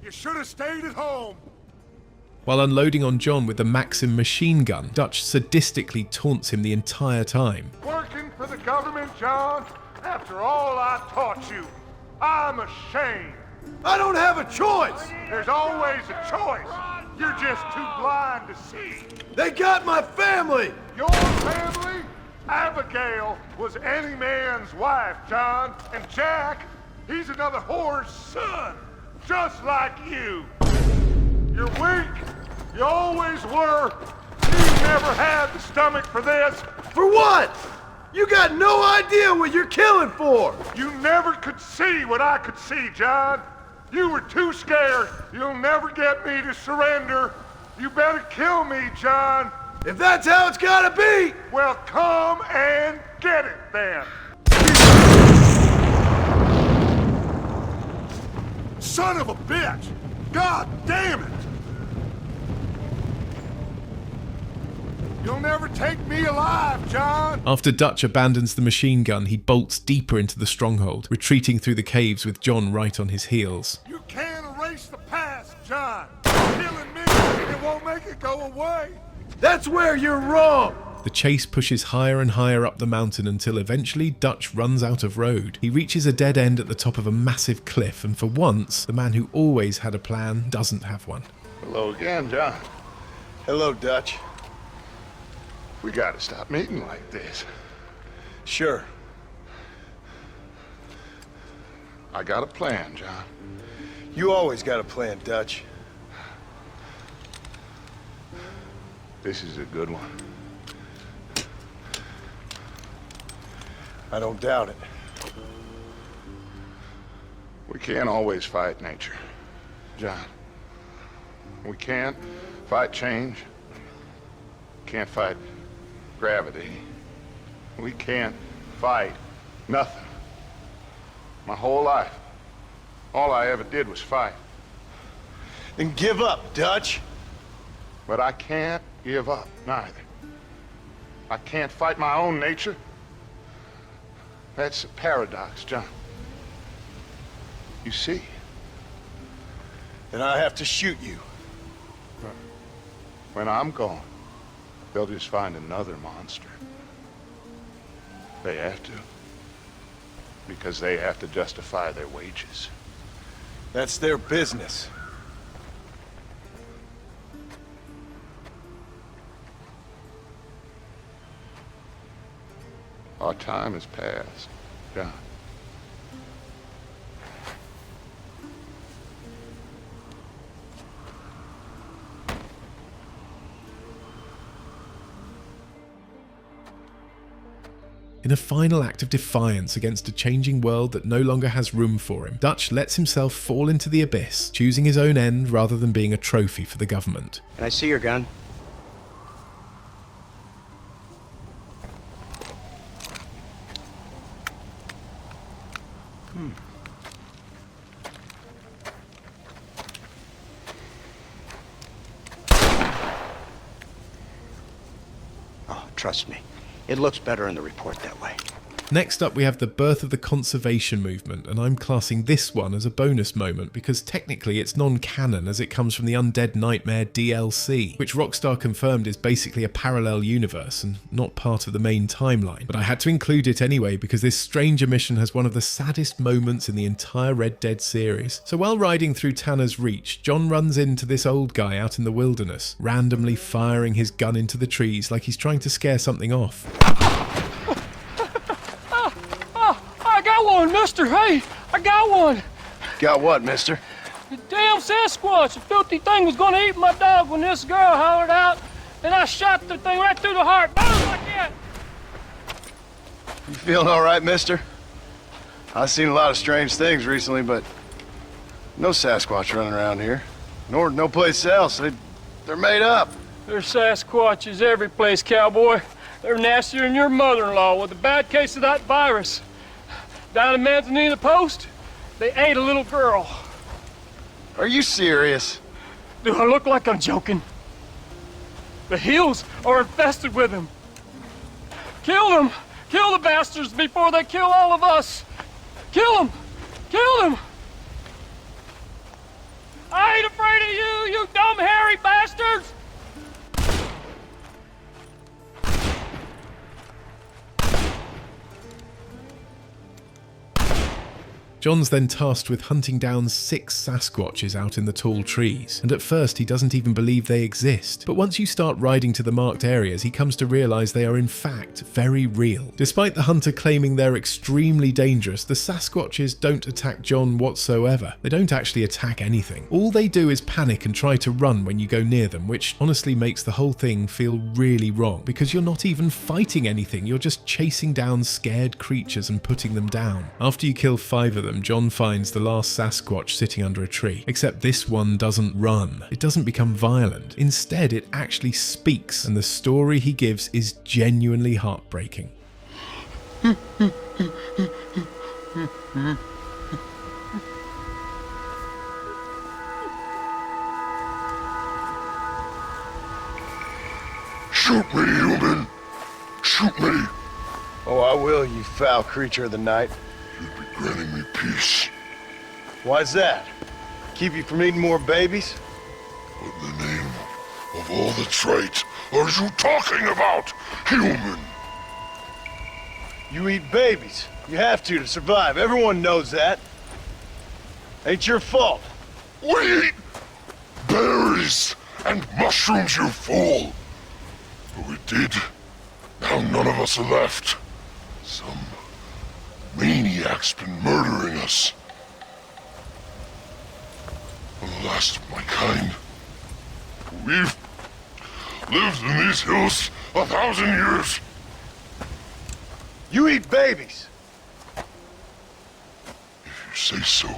You should have stayed at home. While unloading on John with the Maxim machine gun, Dutch sadistically taunts him the entire time. Working for the government, John? After all I taught you, I'm ashamed. I don't have a choice. There's always a choice. You're just too blind to see. They got my family. Your family? Abigail was any man's wife, John. And Jack, he's another whore's son, just like you. You're weak. You always were. You never had the stomach for this. For what? You got no idea what you're killing for. You never could see what I could see, John. You were too scared. You'll never get me to surrender. You better kill me, John. If that's how it's gotta be. Well, come and get it then. Son of a bitch! God damn it! You'll never take me alive, John! After Dutch abandons the machine gun, he bolts deeper into the stronghold, retreating through the caves with John right on his heels. You can't erase the past, John! Killing me, it won't make it go away! That's where you're wrong! The chase pushes higher and higher up the mountain until eventually Dutch runs out of road. He reaches a dead end at the top of a massive cliff, and for once, the man who always had a plan doesn't have one. Hello again, John. Hello, Dutch. We gotta stop meeting like this. Sure. I got a plan, John. You always got a plan, Dutch. This is a good one. I don't doubt it. We can't always fight nature, John. We can't fight change. Can't fight gravity. We can't fight nothing. My whole life, all I ever did was fight. Then give up, Dutch. But I can't give up, neither. I can't fight my own nature. That's a paradox, John. You see? Then I have to shoot you. When I'm gone, they'll just find another monster. They have to. Because they have to justify their wages. That's their business. Our time has passed, John. In a final act of defiance against a changing world that no longer has room for him, Dutch lets himself fall into the abyss, choosing his own end rather than being a trophy for the government. Can I see your gun? Oh, trust me. It looks better in the report that way. Next up we have the birth of the conservation movement, and I'm classing this one as a bonus moment because technically it's non-canon as it comes from the Undead Nightmare DLC, which Rockstar confirmed is basically a parallel universe and not part of the main timeline. But I had to include it anyway because this stranger mission has one of the saddest moments in the entire Red Dead series. So while riding through Tanner's Reach, John runs into this old guy out in the wilderness, randomly firing his gun into the trees like he's trying to scare something off. I got one, mister. Hey, I got one. Got what, mister? The damn Sasquatch! The filthy thing was gonna eat my dog when this girl hollered out, and I shot the thing right through the heart. Boom, like that! You feeling all right, mister? I've seen a lot of strange things recently, but no Sasquatch running around here. Nor no place else. They're made up. There's Sasquatches every place, cowboy. They're nastier than your mother-in-law with a bad case of that virus. Down in Manzanita Post, they ate a little girl. Are you serious? Do I look like I'm joking? The hills are infested with them. Kill them! Kill the bastards before they kill all of us! Kill them! Kill them! I ain't afraid of you, you dumb hairy bastards! John's then tasked with hunting down 6 Sasquatches out in the tall trees, and at first he doesn't even believe they exist. But once you start riding to the marked areas, he comes to realise they are in fact very real. Despite the hunter claiming they're extremely dangerous, the Sasquatches don't attack John whatsoever. They don't actually attack anything. All they do is panic and try to run when you go near them, which honestly makes the whole thing feel really wrong, because you're not even fighting anything, you're just chasing down scared creatures and putting them down. After you kill 5 of them, John finds the last Sasquatch sitting under a tree, except this one doesn't run. It doesn't become violent. Instead, it actually speaks, and the story he gives is genuinely heartbreaking. Shoot me, human! Shoot me! Oh, I will, you foul creature of the night. You'd be granting me peace. Why's that? Keep you from eating more babies? What in the name of all the traits are you talking about, human? You eat babies. You have to survive. Everyone knows that. Ain't your fault. We eat berries and mushrooms, you fool. But we did. Now none of us are left. Some maniac's been murdering us. I'm the last of my kind. We've lived in these hills 1,000 years. You eat babies. If you say so,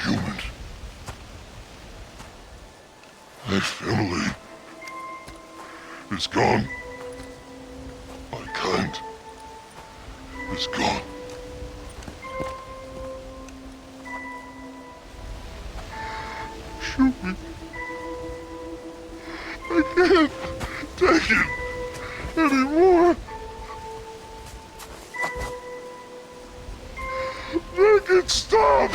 human. My family is gone. My kind is gone. Shoot me. I can't take it anymore. Make it stop.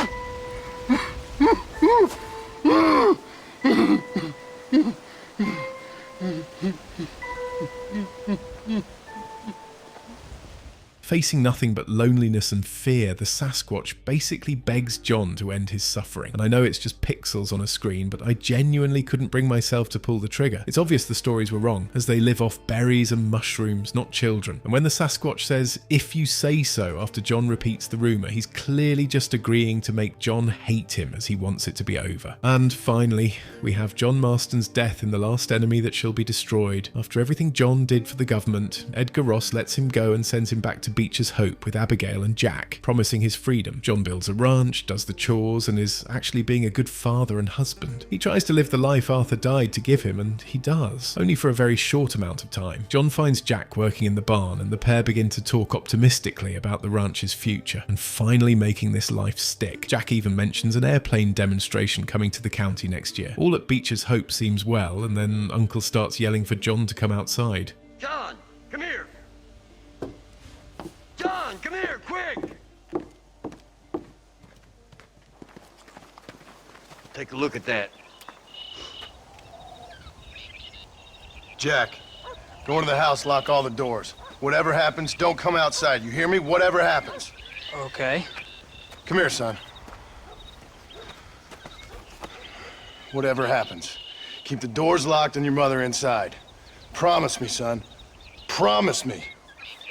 Facing nothing but loneliness and fear, the Sasquatch basically begs John to end his suffering. And I know it's just pixels on a screen, but I genuinely couldn't bring myself to pull the trigger. It's obvious the stories were wrong, as they live off berries and mushrooms, not children. And when the Sasquatch says, "If you say so," after John repeats the rumour, he's clearly just agreeing to make John hate him as he wants it to be over. And finally, we have John Marston's death in The Last Enemy That Shall Be Destroyed. After everything John did for the government, Edgar Ross lets him go and sends him back to Beecher's Hope with Abigail and Jack, promising his freedom. John builds a ranch, does the chores, and is actually being a good father and husband. He tries to live the life Arthur died to give him, and he does, only for a very short amount of time. John finds Jack working in the barn, and the pair begin to talk optimistically about the ranch's future, and finally making this life stick. Jack even mentions an airplane demonstration coming to the county next year. All at Beecher's Hope seems well, and then Uncle starts yelling for John to come outside. John, come here. John, come here, quick! Take a look at that. Jack, go into the house, lock all the doors. Whatever happens, don't come outside. You hear me? Whatever happens. Okay. Come here, son. Whatever happens, keep the doors locked and your mother inside. Promise me, son. Promise me.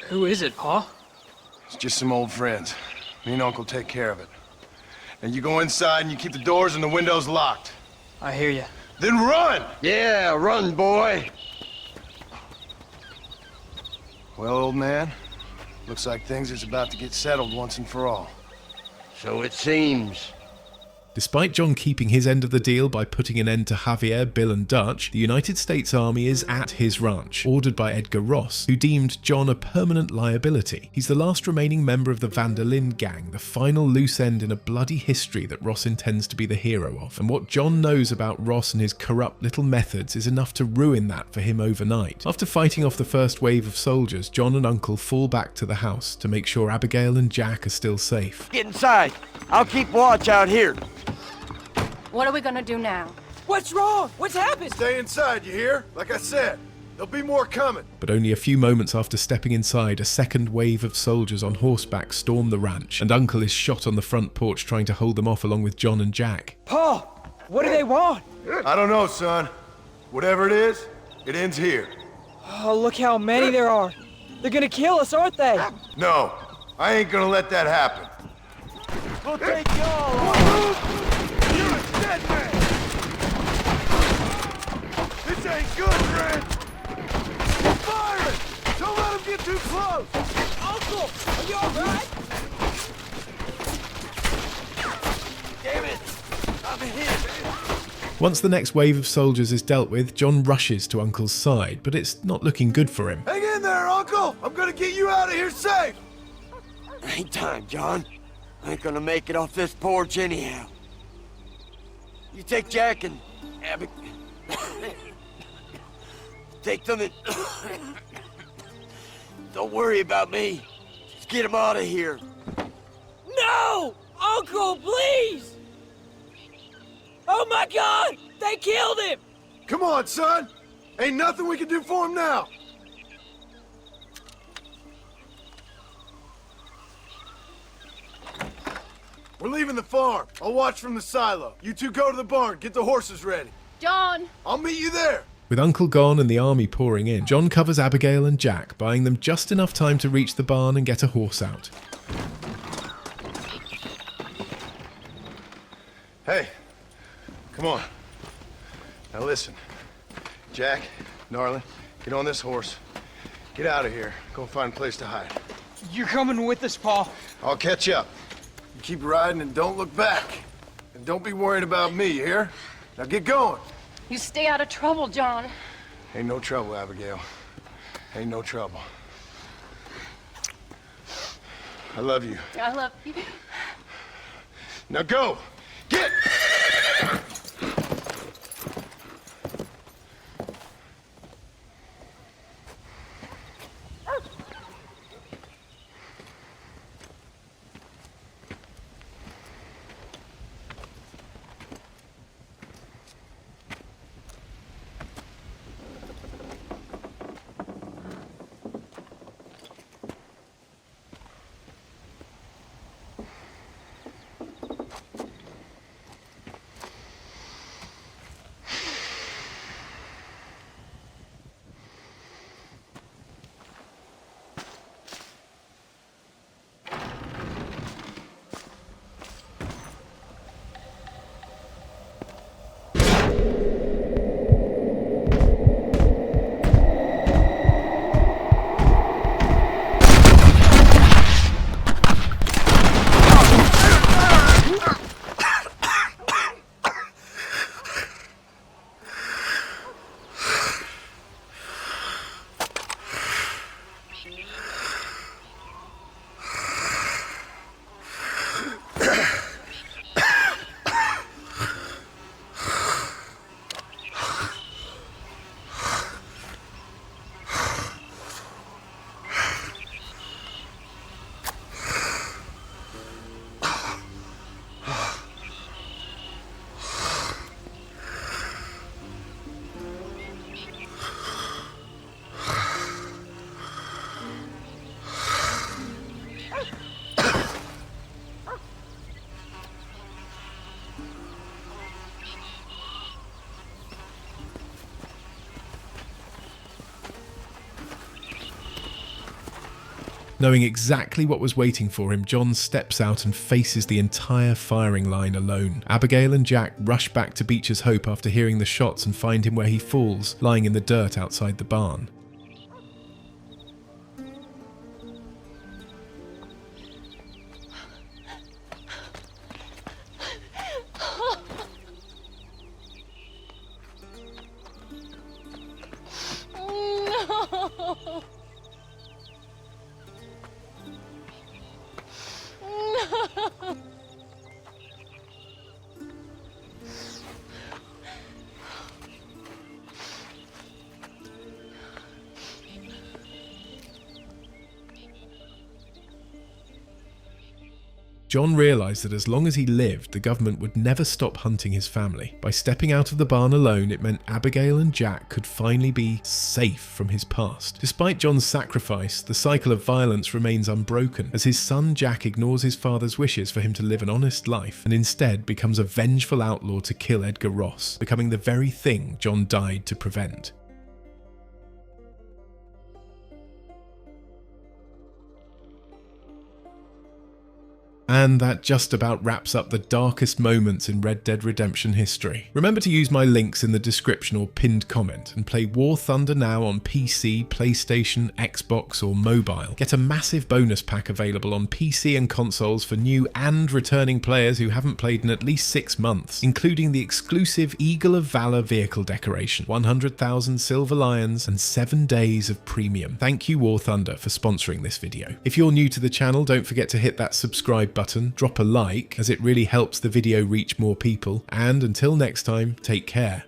Who is it, Pa? It's just some old friends. Me and Uncle take care of it. And you go inside and you keep the doors and the windows locked. I hear you. Then run! Yeah, run, boy. Well, old man, looks like things is about to get settled once and for all. So it seems. Despite John keeping his end of the deal by putting an end to Javier, Bill and Dutch, the United States Army is at his ranch, ordered by Edgar Ross, who deemed John a permanent liability. He's the last remaining member of the Van der Linde gang, the final loose end in a bloody history that Ross intends to be the hero of. And what John knows about Ross and his corrupt little methods is enough to ruin that for him overnight. After fighting off the first wave of soldiers, John and Uncle fall back to the house to make sure Abigail and Jack are still safe. Get inside. I'll keep watch out here. What are we gonna do now? What's wrong? What's happened? Stay inside, you hear? Like I said, there'll be more coming. But only a few moments after stepping inside, a second wave of soldiers on horseback storm the ranch, and Uncle is shot on the front porch trying to hold them off along with John and Jack. Pa, what do they want? I don't know, son. Whatever it is, it ends here. Oh, look how many there are. They're gonna kill us, aren't they? No, I ain't gonna let that happen. We'll take y'all. You're a dead man! This ain't good, friend! Fire it! Don't let him get too close! Uncle, are you alright? Damn it! I'm hit! Once the next wave of soldiers is dealt with, John rushes to Uncle's side, but it's not looking good for him. Hang in there, Uncle! I'm gonna get you out of here safe! Ain't time, John. I ain't gonna make it off this porch anyhow. You take Jack and Abby. Take them and don't worry about me. Just get them out of here. No! Uncle, please! Oh my God! They killed him! Come on, son! Ain't nothing we can do for him now! We're leaving the farm. I'll watch from the silo. You two go to the barn, get the horses ready. John! I'll meet you there. With Uncle gone and the army pouring in, John covers Abigail and Jack, buying them just enough time to reach the barn and get a horse out. Hey, come on. Now listen. Jack, Gnarly, get on this horse. Get out of here. Go find a place to hide. You're coming with us, Pa. I'll catch up. You keep riding and don't look back. And don't be worried about me, you hear? Now get going. You stay out of trouble, John. Ain't no trouble, Abigail. Ain't no trouble. I love you. I love you. Now go! Get! Knowing exactly what was waiting for him, John steps out and faces the entire firing line alone. Abigail and Jack rush back to Beecher's Hope after hearing the shots and find him where he falls, lying in the dirt outside the barn. John realised that as long as he lived, the government would never stop hunting his family. By stepping out of the barn alone, it meant Abigail and Jack could finally be safe from his past. Despite John's sacrifice, the cycle of violence remains unbroken, as his son Jack ignores his father's wishes for him to live an honest life and instead becomes a vengeful outlaw to kill Edgar Ross, becoming the very thing John died to prevent. And that just about wraps up the darkest moments in Red Dead Redemption history. Remember to use my links in the description or pinned comment and play War Thunder now on PC, PlayStation, Xbox or mobile. Get a massive bonus pack available on PC and consoles for new and returning players who haven't played in at least 6 months, including the exclusive Eagle of Valor vehicle decoration, 100,000 Silver Lions and 7 days of premium. Thank you War Thunder for sponsoring this video. If you're new to the channel, don't forget to hit that subscribe button, drop a like, as it really helps the video reach more people, and until next time, take care.